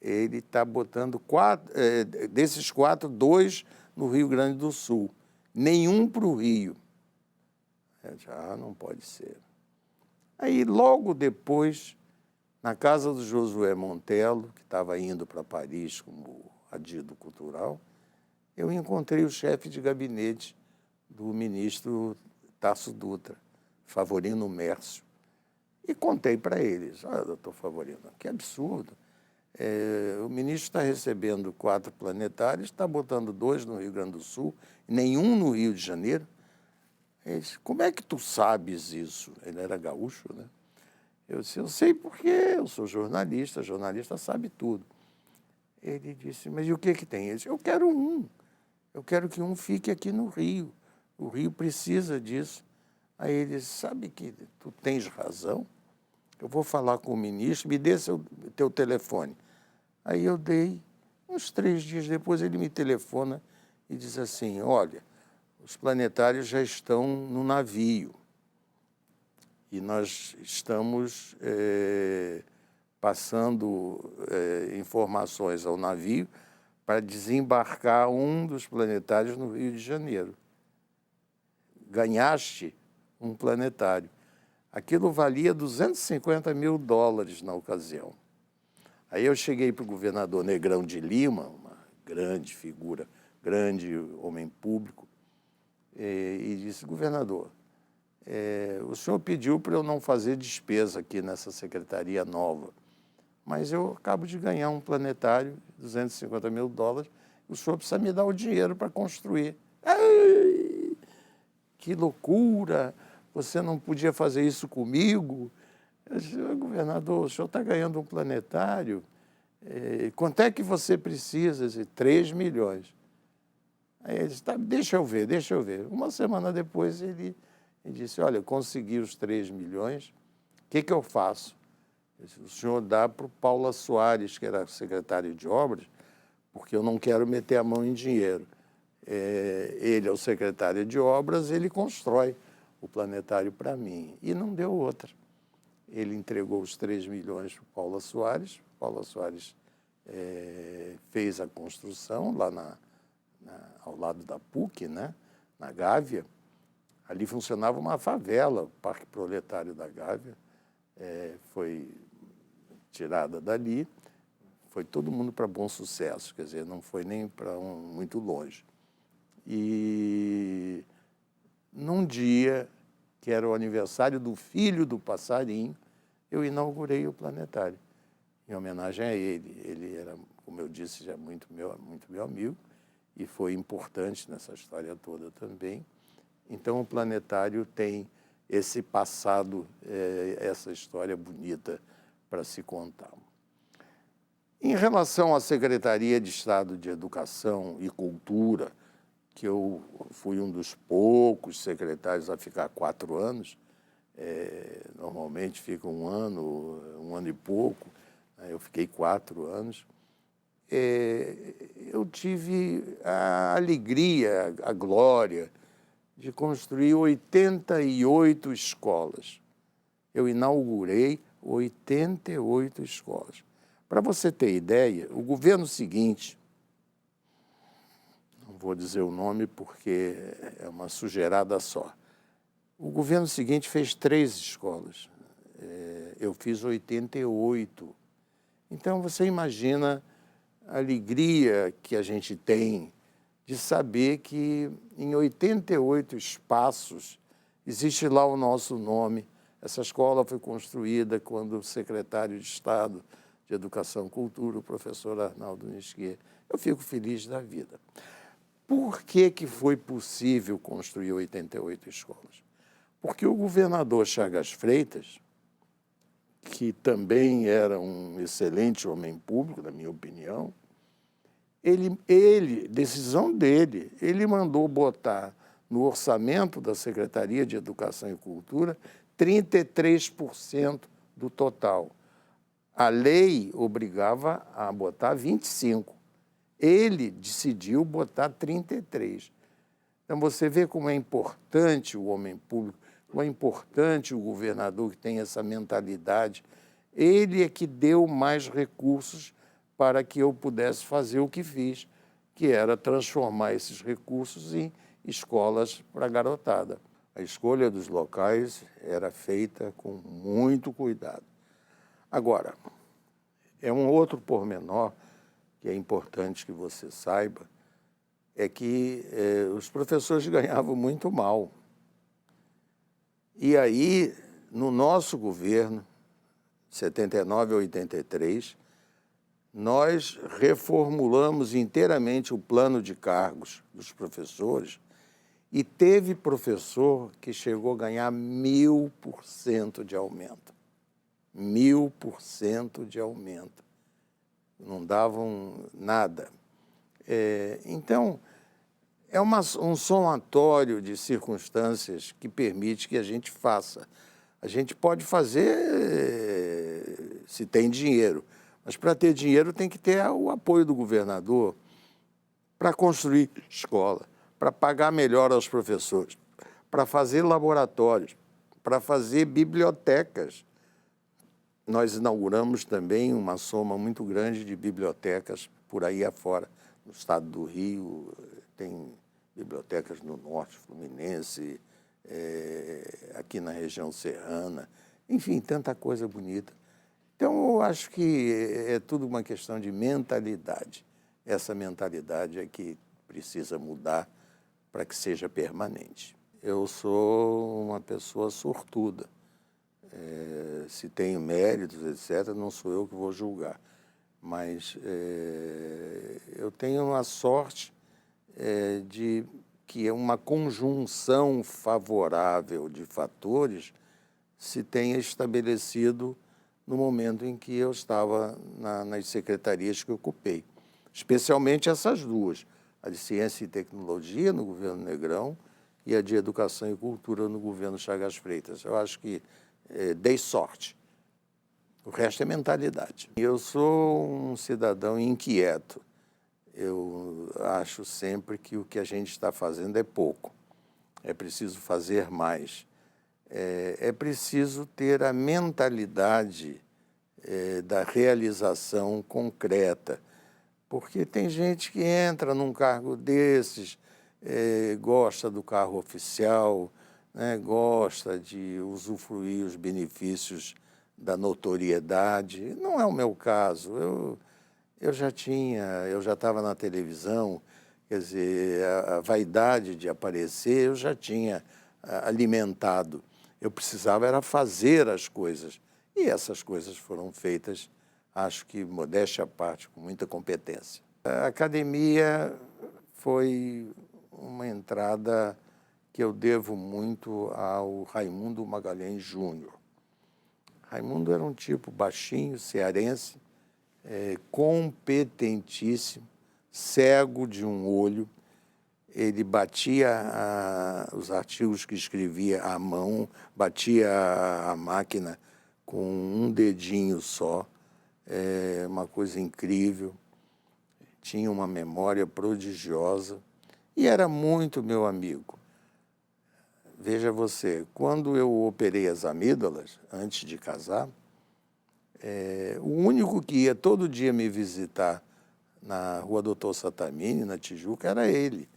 S1: ele está botando desses 4, 2 no Rio Grande do Sul, nenhum para o Rio. Não pode ser. Aí, logo depois, na casa do Josué Montello, que estava indo para Paris como adido cultural, eu encontrei o chefe de gabinete do ministro Tasso Dutra, Favorino Mércio, e contei para eles: olha, doutor Favorino, que absurdo. O ministro está recebendo 4 planetários, está botando 2 no Rio Grande do Sul, nenhum no Rio de Janeiro. Ele disse: como é que tu sabes isso? Ele era gaúcho, né? Eu disse: eu sei porque eu sou jornalista sabe tudo. Ele disse: mas e o que tem? Ele disse: eu quero um. Eu quero que um fique aqui no Rio. O Rio precisa disso. Aí ele disse: sabe que tu tens razão? Eu vou falar com o ministro, me dê teu telefone. Aí eu dei. Uns 3 dias depois ele me telefona e diz assim: olha, os planetários já estão no navio e nós estamos passando informações ao navio para desembarcar um dos planetários no Rio de Janeiro. Ganhaste um planetário. Aquilo valia $250 mil na ocasião. Aí eu cheguei para o governador Negrão de Lima, uma grande figura grande homem público, e disse: governador, o senhor pediu para eu não fazer despesa aqui nessa secretaria nova, mas eu acabo de ganhar um planetário, $250 mil, o senhor precisa me dar o dinheiro para construir. Ai, que loucura! Você não podia fazer isso comigo? Eu disse: governador, o senhor está ganhando um planetário, quanto é que você precisa? Eu disse: 3 milhões. Aí ele disse: tá, deixa eu ver, deixa eu ver. Uma semana depois ele disse: olha, eu consegui os 3 milhões, o que eu faço? Eu disse: o senhor dá para o Paula Soares, que era secretário de obras, porque eu não quero meter a mão em dinheiro. Ele é o secretário de obras, ele constrói o planetário para mim. E não deu outra. Ele entregou os 3 milhões para o Paula Soares. Paula Soares fez a construção lá ao lado da PUC, né, na Gávea. Ali funcionava uma favela, o Parque Proletário da Gávea. Foi tirada dali. Foi todo mundo para Bom Sucesso, quer dizer, não foi nem para muito longe. E num dia, que era o aniversário do filho do passarinho, eu inaugurei o planetário, em homenagem a ele. Ele era, como eu disse, já muito meu amigo, e foi importante nessa história toda também. Então, o planetário tem esse passado, essa história bonita para se contar. Em relação à Secretaria de Estado de Educação e Cultura, que eu fui um dos poucos secretários a ficar 4 anos, normalmente fica um ano e pouco, né? Eu fiquei 4 anos, eu tive a alegria, a glória de construir 88 escolas. Eu inaugurei 88 escolas. Para você ter ideia, o governo seguinte, não vou dizer o nome porque é uma sujeirada só, o governo seguinte fez 3 escolas, eu fiz 88. Então, você imagina a alegria que a gente tem de saber que em 88 espaços existe lá o nosso nome. Essa escola foi construída quando o secretário de Estado de Educação e Cultura, o professor Arnaldo Nisquier. Eu fico feliz da vida. Por que foi possível construir 88 escolas? Porque o governador Chagas Freitas, que também era um excelente homem público, na minha opinião, decisão dele, ele mandou botar no orçamento da Secretaria de Educação e Cultura 33% do total. A lei obrigava a botar 25%. Ele decidiu botar 33%. Então, você vê como é importante o homem público, como é importante o governador que tem essa mentalidade. Ele é que deu mais recursos para que eu pudesse fazer o que fiz, que era transformar esses recursos em escolas para a garotada. A escolha dos locais era feita com muito cuidado. Agora, é um outro pormenor que é importante que você saiba, é que os professores ganhavam muito mal. E aí, no nosso governo, 79 a 83, nós reformulamos inteiramente o plano de cargos dos professores e teve professor que chegou a ganhar 1000% de aumento. 1000% de aumento. Não davam nada. Então, é um somatório de circunstâncias que permite que a gente faça. A gente pode fazer se tem dinheiro, mas para ter dinheiro tem que ter o apoio do governador para construir escola, para pagar melhor aos professores, para fazer laboratórios, para fazer bibliotecas. Nós inauguramos também uma soma muito grande de bibliotecas por aí afora. No estado do Rio, tem bibliotecas no norte fluminense, aqui na região serrana, enfim, tanta coisa bonita. Então, eu acho que é tudo uma questão de mentalidade. Essa mentalidade é que precisa mudar para que seja permanente. Eu sou uma pessoa sortuda. Se tenho méritos, etc., não sou eu que vou julgar. Mas eu tenho a sorte de que uma conjunção favorável de fatores se tenha estabelecido no momento em que eu estava nas secretarias que eu ocupei. Especialmente essas duas, a de Ciência e Tecnologia no governo Negrão e a de Educação e Cultura no governo Chagas Freitas. Eu acho que dei sorte. O resto é mentalidade. Eu sou um cidadão inquieto. Eu acho sempre que o que a gente está fazendo é pouco. É preciso fazer mais. É preciso ter a mentalidade da realização concreta. Porque tem gente que entra num cargo desses, gosta do carro oficial, né, gosta de usufruir os benefícios da notoriedade. Não é o meu caso. Eu já estava na televisão, quer dizer, a vaidade de aparecer eu já tinha alimentado. Eu precisava era fazer as coisas. E essas coisas foram feitas, acho que, modéstia à parte, com muita competência. A academia foi uma entrada que eu devo muito ao Raimundo Magalhães Júnior. Raimundo era um tipo baixinho, cearense, competentíssimo, cego de um olho. Ele batia os artigos que escrevia à mão, batia a máquina com um dedinho só, uma coisa incrível. Tinha uma memória prodigiosa e era muito meu amigo. Veja você, quando eu operei as amígdalas, antes de casar, o único que ia todo dia me visitar na Rua Doutor Satamini, na Tijuca, era ele.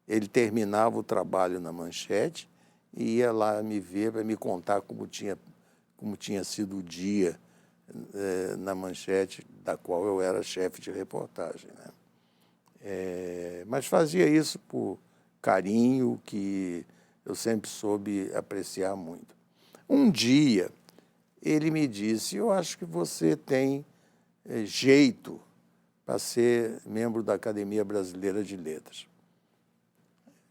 S1: Ele terminava o trabalho na Manchete e ia lá me ver para me contar como tinha sido o dia na Manchete, da qual eu era chefe de reportagem, né? Mas fazia isso por carinho que eu sempre soube apreciar muito. Um dia, ele me disse, eu acho que você tem jeito para ser membro da Academia Brasileira de Letras.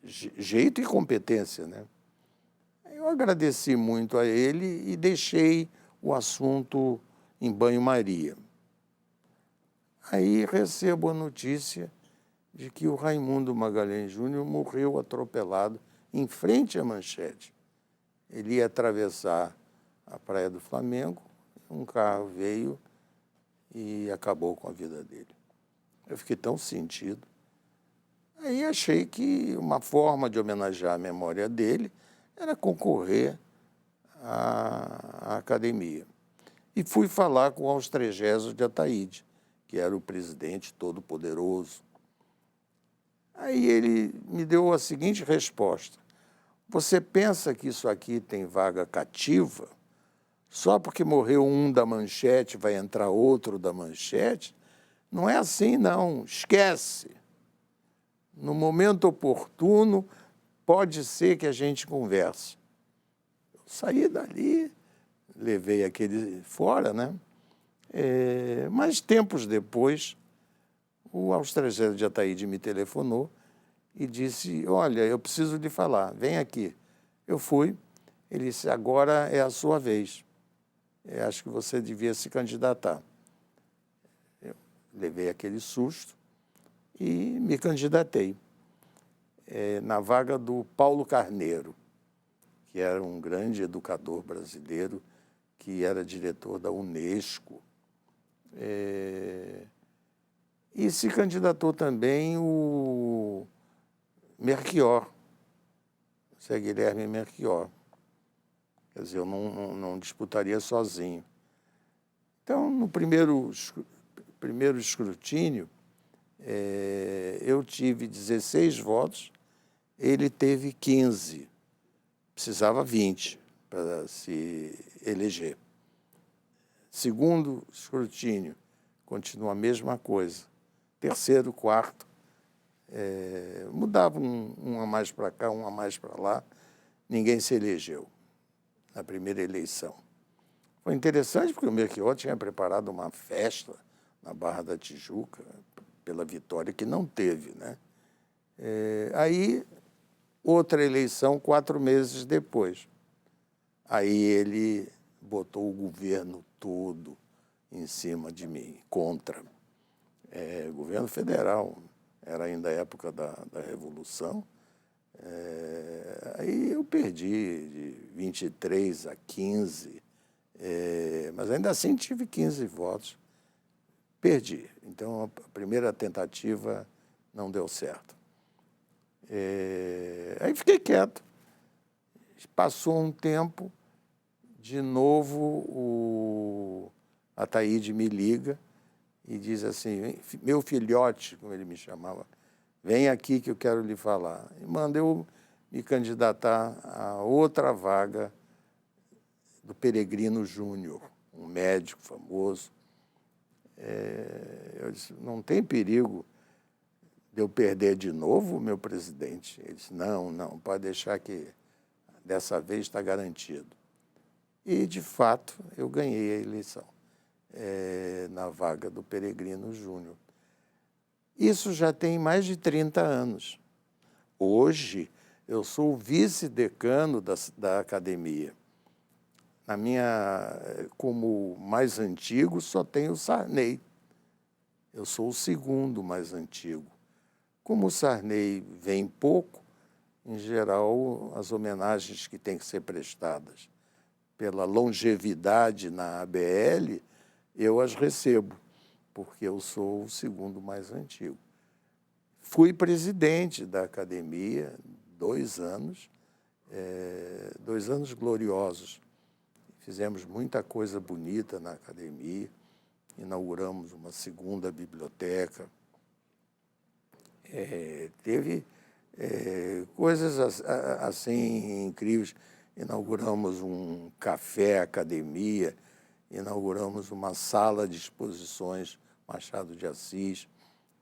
S1: Jeito e competência, né? Eu agradeci muito a ele e deixei o assunto em banho-maria. Aí recebo a notícia de que o Raimundo Magalhães Júnior morreu atropelado em frente à Manchete. Ele ia atravessar a Praia do Flamengo, um carro veio e acabou com a vida dele. Eu fiquei tão sentido. Aí achei que uma forma de homenagear a memória dele era concorrer à academia. E fui falar com o Austregésio de Ataíde, que era o presidente todo-poderoso. Aí ele me deu a seguinte resposta: você pensa que isso aqui tem vaga cativa? Só porque morreu um da Manchete vai entrar outro da Manchete? Não é assim, não. Esquece. No momento oportuno, pode ser que a gente converse. Eu saí dali, levei aquele fora, né? Mas tempos depois, o Austregésio de Ataíde me telefonou e disse, olha, eu preciso lhe falar, vem aqui. Eu fui, ele disse, agora é a sua vez. Eu acho que você devia se candidatar. Eu levei aquele susto e me candidatei na vaga do Paulo Carneiro, que era um grande educador brasileiro, que era diretor da Unesco. E se candidatou também o Melchior, Zé Guilherme Melchior. Quer dizer, eu não disputaria sozinho. Então, no primeiro escrutínio, eu tive 16 votos, ele teve 15. Precisava 20 para se eleger. Segundo escrutínio, continua a mesma coisa. Terceiro, quarto, Mudava um a mais para cá, um a mais para lá, ninguém se elegeu na primeira eleição. Foi interessante porque o Melchior tinha preparado uma festa na Barra da Tijuca pela vitória que não teve, né? Aí, outra eleição 4 meses depois. Aí ele botou o governo todo em cima de mim, contra. Governo federal, era ainda a época da Revolução. Aí eu perdi de 23 a 15, mas ainda assim tive 15 votos. Perdi. Então, a primeira tentativa não deu certo. Aí fiquei quieto. Passou um tempo, de novo o Ataíde me liga e diz assim, meu filhote, como ele me chamava, vem aqui que eu quero lhe falar. E manda eu me candidatar a outra vaga do Peregrino Júnior, um médico famoso. Eu disse, não tem perigo de eu perder de novo, meu presidente? Ele disse, não, pode deixar que dessa vez está garantido. E, de fato, eu ganhei a eleição na vaga do Peregrino Júnior. Isso já tem mais de 30 anos. Hoje, eu sou o vice-decano da academia. Como mais antigo, só tem o Sarney. Eu sou o segundo mais antigo. Como o Sarney vem pouco, em geral, as homenagens que têm que ser prestadas pela longevidade na ABL, eu as recebo, porque eu sou o segundo mais antigo. Fui presidente da academia 2 anos, 2 anos gloriosos. Fizemos muita coisa bonita na academia, inauguramos uma segunda biblioteca, teve coisas assim incríveis. Inauguramos um café academia, inauguramos uma sala de exposições Machado de Assis,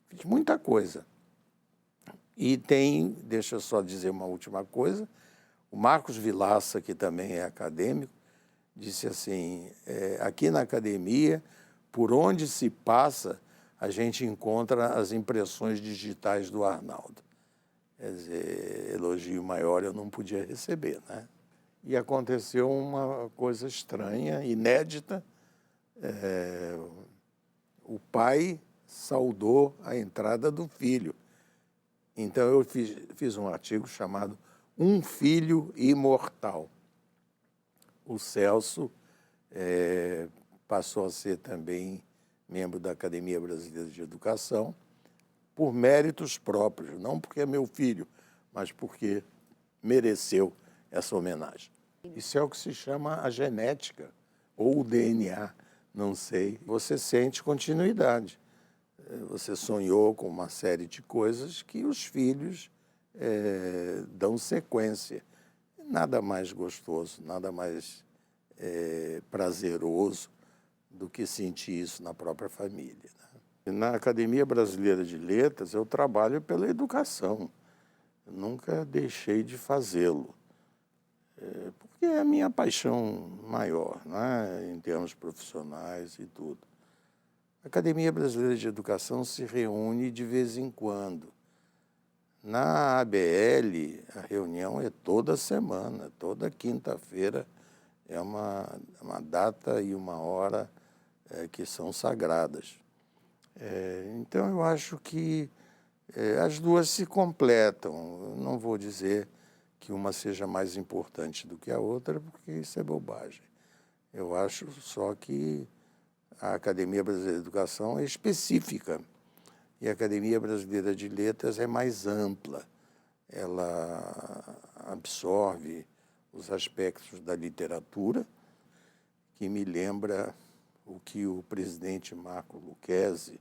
S1: fiz muita coisa. E deixa eu só dizer uma última coisa, o Marcos Vilaça, que também é acadêmico, disse assim, aqui na academia, por onde se passa, a gente encontra as impressões digitais do Arnaldo. Quer dizer, elogio maior eu não podia receber, né? E aconteceu uma coisa estranha, inédita. O pai saudou a entrada do filho. Então, eu fiz um artigo chamado Um Filho Imortal. O Celso passou a ser também membro da Academia Brasileira de Educação, por méritos próprios, não porque é meu filho, mas porque mereceu essa homenagem. Isso é o que se chama a genética, ou o DNA, não sei. Você sente continuidade. Você sonhou com uma série de coisas que os filhos dão sequência. Nada mais gostoso, nada mais prazeroso do que sentir isso na própria família, né? Na Academia Brasileira de Letras, eu trabalho pela educação. Eu nunca deixei de fazê-lo, porque é a minha paixão maior, né, em termos profissionais e tudo. A Academia Brasileira de Educação se reúne de vez em quando. Na ABL, a reunião é toda semana, toda quinta-feira, é uma data e uma hora que são sagradas. Então, eu acho que as duas se completam. Eu não vou dizer que uma seja mais importante do que a outra, porque isso é bobagem. Eu acho só que a Academia Brasileira de Educação é específica e a Academia Brasileira de Letras é mais ampla. Ela absorve os aspectos da literatura, que me lembra o que o presidente Marco Lucchesi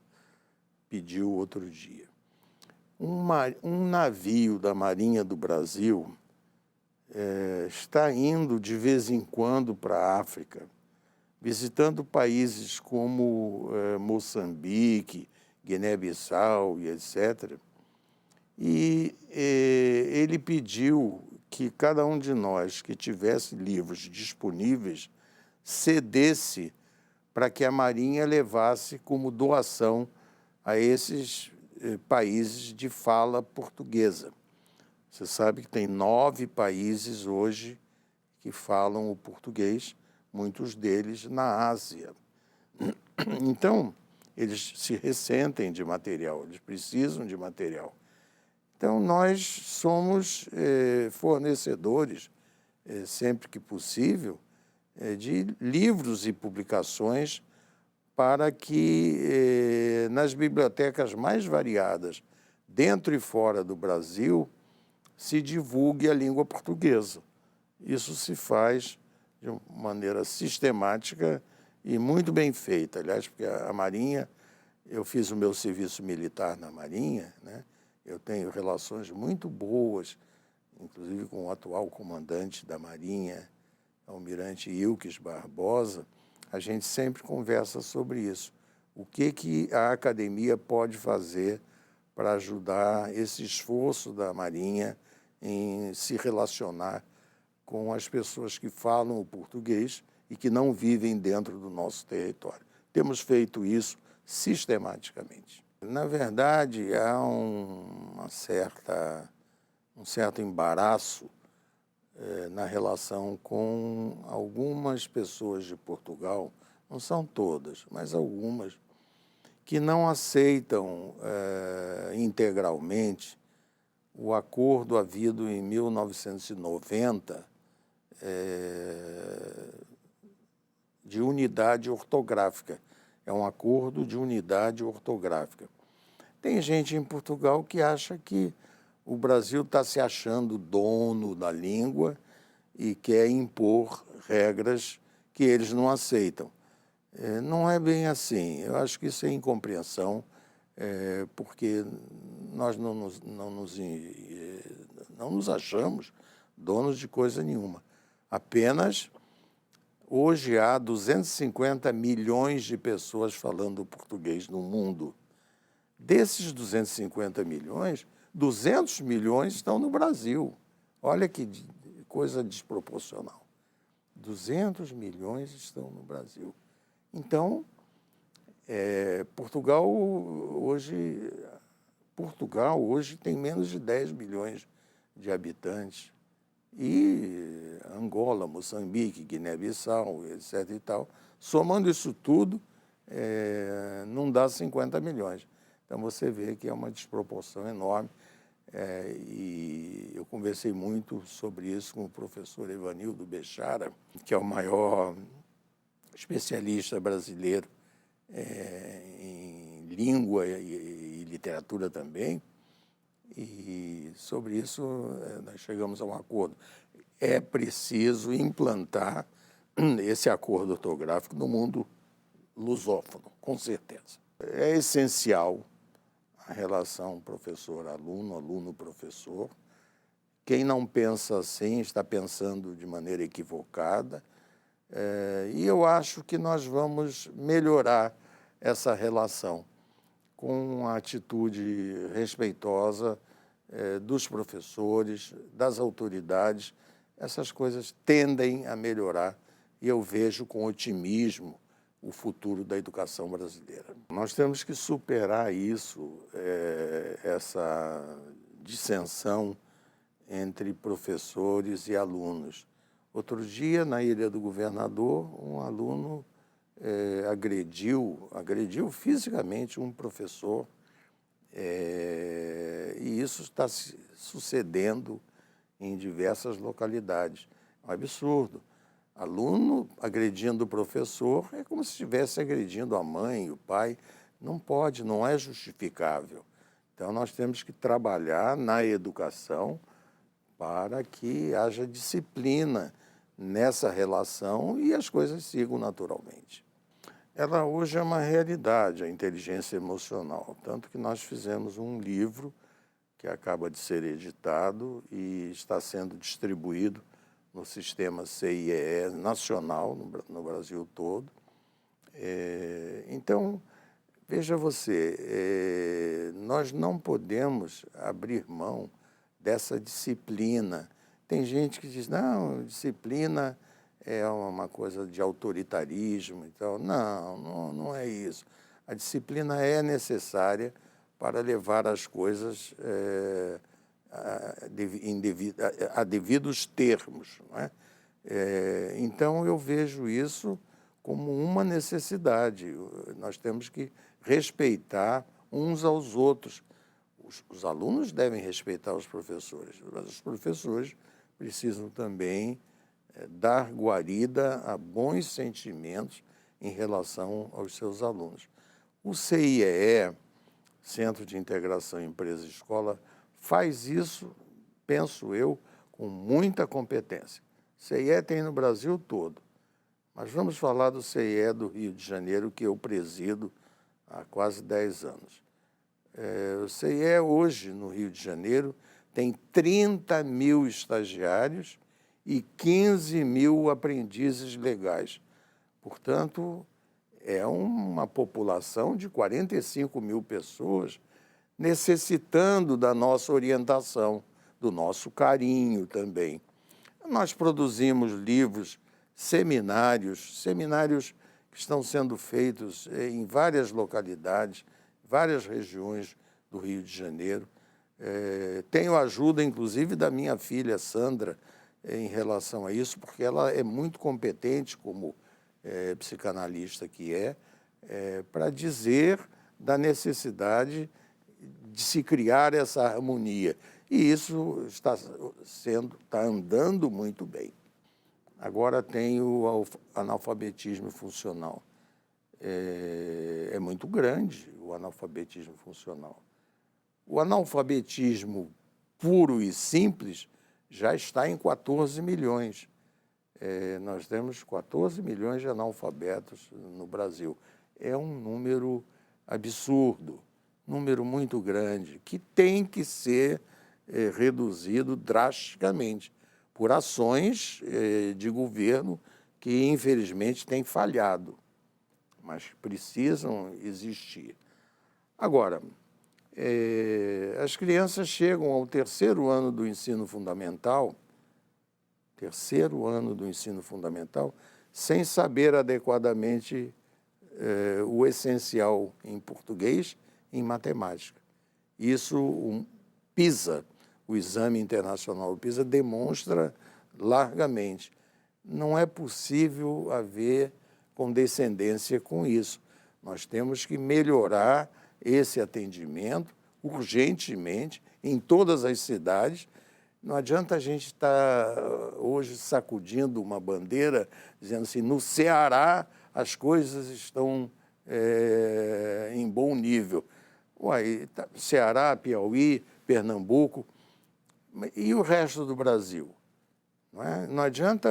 S1: pediu outro dia. Um navio da Marinha do Brasil está indo de vez em quando para a África, visitando países como Moçambique, Guiné-Bissau e etc. ele pediu que cada um de nós que tivesse livros disponíveis cedesse para que a Marinha levasse como doação a esses países de fala portuguesa. Você sabe que tem 9 países hoje que falam o português, muitos deles na Ásia. Então, eles se ressentem de material, eles precisam de material. Então, nós somos fornecedores, sempre que possível, de livros e publicações para que, nas bibliotecas mais variadas, dentro e fora do Brasil, se divulgue a língua portuguesa. Isso se faz de maneira sistemática e muito bem feita. Aliás, porque a Marinha, eu fiz o meu serviço militar na Marinha, né? Eu tenho relações muito boas, inclusive com o atual comandante da Marinha, Almirante Ilques Barbosa. A gente sempre conversa sobre isso. O que a academia pode fazer para ajudar esse esforço da Marinha em se relacionar com as pessoas que falam o português e que não vivem dentro do nosso território. Temos feito isso sistematicamente. Na verdade, há um certo embaraço na relação com algumas pessoas de Portugal, não são todas, mas algumas, que não aceitam integralmente o acordo havido em 1990 de unidade ortográfica. É um acordo de unidade ortográfica. Tem gente em Portugal que acha que o Brasil está se achando dono da língua e quer impor regras que eles não aceitam. Não é bem assim. Eu acho que isso é incompreensão, porque nós não nos achamos donos de coisa nenhuma. Apenas, hoje há 250 milhões de pessoas falando português no mundo. Desses 250 milhões, 200 milhões estão no Brasil. Olha que coisa desproporcional. 200 milhões estão no Brasil. Então, Portugal hoje tem menos de 10 milhões de habitantes. E Angola, Moçambique, Guiné-Bissau, etc. e tal, somando isso tudo, não dá 50 milhões. Então, você vê que é uma desproporção enorme. E eu conversei muito sobre isso com o professor Evanildo Bechara, que é o maior especialista brasileiro em língua e literatura também. E sobre isso nós chegamos a um acordo. É preciso implantar esse acordo ortográfico no mundo lusófono, com certeza. É essencial a relação professor-aluno, aluno-professor. Quem não pensa assim está pensando de maneira equivocada. E eu acho que nós vamos melhorar essa relação com a atitude respeitosa dos professores, das autoridades. Essas coisas tendem a melhorar e eu vejo com otimismo o futuro da educação brasileira. Nós temos que superar isso, essa dissensão entre professores e alunos. Outro dia, na Ilha do Governador, um aluno agrediu fisicamente um professor, e isso está se sucedendo em diversas localidades. É um absurdo. Aluno agredindo o professor é como se estivesse agredindo a mãe, o pai. Não pode, não é justificável. Então, nós temos que trabalhar na educação para que haja disciplina nessa relação e as coisas sigam naturalmente. Ela hoje é uma realidade, a inteligência emocional, tanto que nós fizemos um livro que acaba de ser editado e está sendo distribuído no sistema CIEE nacional, no Brasil todo. Então, Veja você, nós não podemos abrir mão dessa disciplina. Tem gente que diz, não, disciplina é uma coisa de autoritarismo e tal. Não, não é isso. A disciplina é necessária para levar as coisas a devidos termos, não é? Então, eu vejo isso como uma necessidade. Nós temos que respeitar uns aos outros. Os alunos devem respeitar os professores, mas os professores precisam também dar guarida a bons sentimentos em relação aos seus alunos. O CIEE, Centro de Integração Empresa e Escola, faz isso, penso eu, com muita competência. O CIEE tem no Brasil todo, mas vamos falar do CIEE do Rio de Janeiro, que eu presido há quase 10 anos. O CIEE hoje, no Rio de Janeiro, tem 30 mil estagiários e 15 mil aprendizes legais. Portanto, é uma população de 45 mil pessoas necessitando da nossa orientação, do nosso carinho também. Nós produzimos livros, seminários que estão sendo feitos em várias localidades, várias regiões do Rio de Janeiro. Tenho ajuda, inclusive, da minha filha, Sandra, em relação a isso, porque ela é muito competente como psicanalista que para dizer da necessidade de se criar essa harmonia. E isso está andando muito bem. Agora tem o analfabetismo funcional. É muito grande o analfabetismo funcional. O analfabetismo puro e simples já está em 14 milhões. Nós temos 14 milhões de analfabetos no Brasil. É um número absurdo, número muito grande, que tem que ser reduzido drasticamente por ações de governo que, infelizmente, têm falhado, mas precisam existir. Agora, as crianças chegam ao terceiro ano do ensino fundamental, sem saber adequadamente o essencial em português e em matemática. Isso, o PISA, o Exame Internacional do PISA, demonstra largamente. Não é possível haver condescendência com isso. Nós temos que melhorar esse atendimento urgentemente em todas as cidades. Não adianta a gente estar hoje sacudindo uma bandeira, dizendo assim, no Ceará as coisas estão em bom nível. Ceará, Piauí, Pernambuco, e o resto do Brasil? Não adianta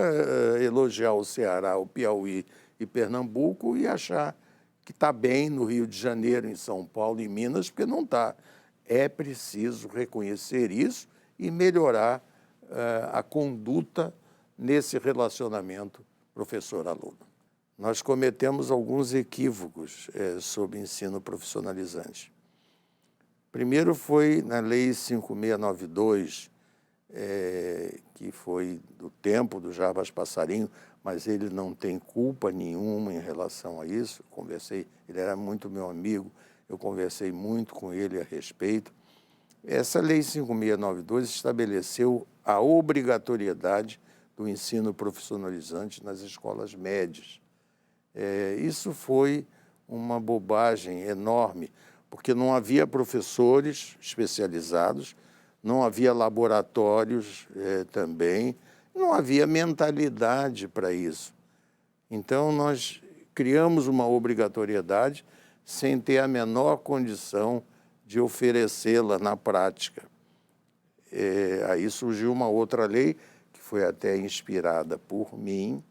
S1: elogiar o Ceará, o Piauí e Pernambuco e achar que está bem no Rio de Janeiro, em São Paulo e Minas, porque não está. É preciso reconhecer isso e melhorar a conduta nesse relacionamento professor-aluno. Nós cometemos alguns equívocos sobre ensino profissionalizante. Primeiro foi na Lei 5692, que foi do tempo do Jarbas Passarinho, mas ele não tem culpa nenhuma em relação a isso. Ele era muito meu amigo, eu conversei muito com ele a respeito. Essa Lei 5692 estabeleceu a obrigatoriedade do ensino profissionalizante nas escolas médias. Isso foi uma bobagem enorme, porque não havia professores especializados, não havia laboratórios também, não havia mentalidade para isso. Então, nós criamos uma obrigatoriedade sem ter a menor condição de oferecê-la na prática. Aí surgiu uma outra lei, que foi até inspirada por mim,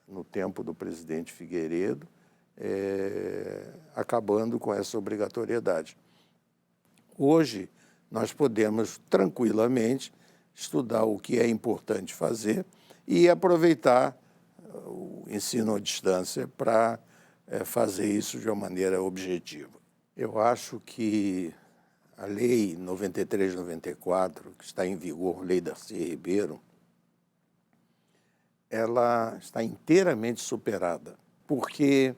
S1: no tempo do presidente Figueiredo, acabando com essa obrigatoriedade. Hoje, nós podemos tranquilamente estudar o que é importante fazer e aproveitar o ensino à distância para fazer isso de uma maneira objetiva. Eu acho que a Lei 93/94, que está em vigor, Lei Darcy Ribeiro, ela está inteiramente superada, porque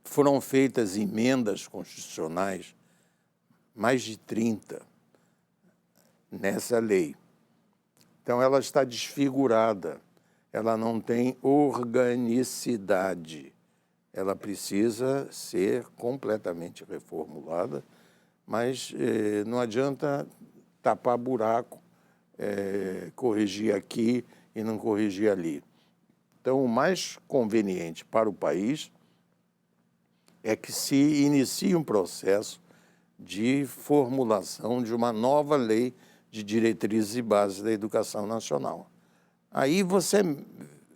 S1: foram feitas emendas constitucionais, mais de 30, nessa lei. Então, ela está desfigurada, ela não tem organicidade, ela precisa ser completamente reformulada, mas não adianta tapar buraco, corrigir aqui e não corrigir ali. Então, o mais conveniente para o país é que se inicie um processo de formulação de uma nova lei de diretrizes e bases da educação nacional. Aí você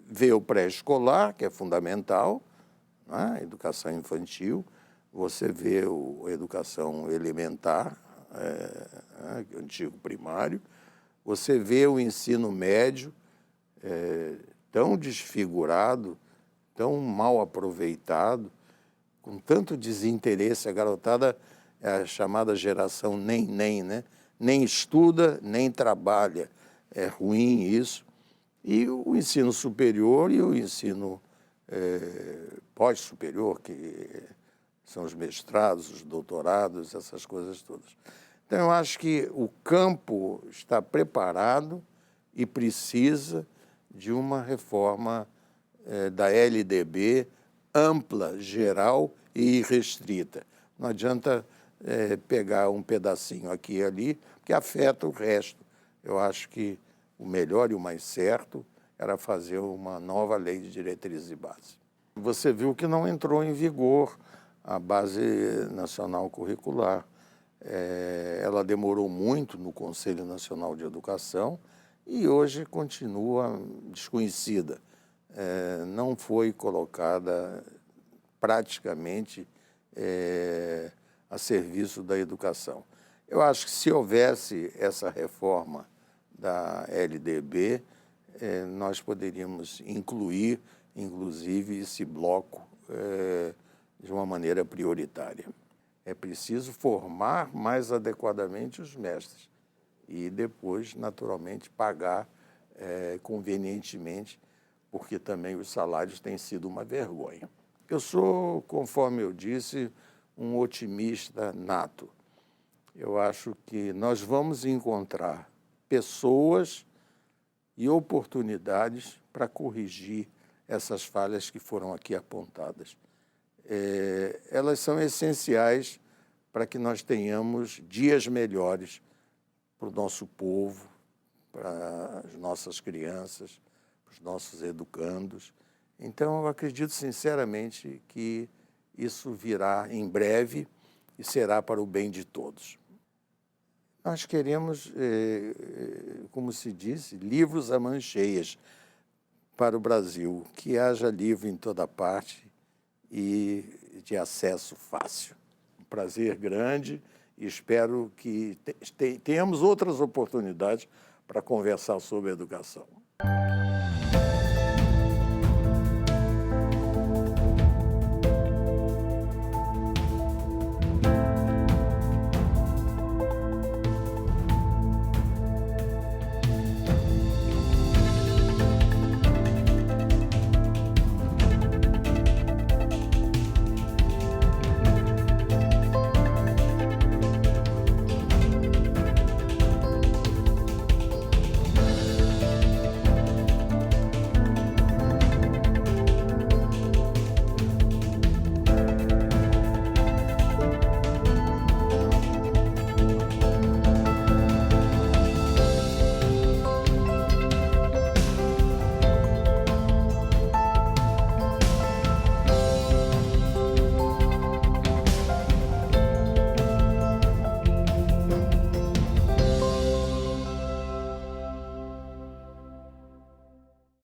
S1: vê o pré-escolar, que é fundamental, né? A educação infantil, você vê a educação elementar, o antigo primário, você vê o ensino médio tão desfigurado, tão mal aproveitado, com tanto desinteresse. A garotada é a chamada geração nem, né? Nem estuda, nem trabalha. É ruim isso. E o ensino superior e o ensino pós-superior, que são os mestrados, os doutorados, essas coisas todas. Então, eu acho que o campo está preparado e precisa de uma reforma da LDB ampla, geral e irrestrita. Não adianta pegar um pedacinho aqui e ali, que afeta o resto. Eu acho que o melhor e o mais certo era fazer uma nova lei de diretrizes e bases. Você viu que não entrou em vigor a Base Nacional Curricular. Ela demorou muito no Conselho Nacional de Educação e hoje continua desconhecida. Não foi colocada praticamente a serviço da educação. Eu acho que se houvesse essa reforma da LDB, nós poderíamos incluir, inclusive, esse bloco de uma maneira prioritária. É preciso formar mais adequadamente os mestres e depois, naturalmente, pagar convenientemente, porque também os salários têm sido uma vergonha. Eu sou, conforme eu disse, um otimista nato. Eu acho que nós vamos encontrar pessoas e oportunidades para corrigir essas falhas que foram aqui apontadas. Elas são essenciais para que nós tenhamos dias melhores para o nosso povo, para as nossas crianças, para os nossos educandos. Então, eu acredito sinceramente que isso virá em breve e será para o bem de todos. Nós queremos, como se disse, livros a mãos cheias para o Brasil, que haja livro em toda parte e de acesso fácil. Um prazer grande e espero que tenhamos outras oportunidades para conversar sobre educação.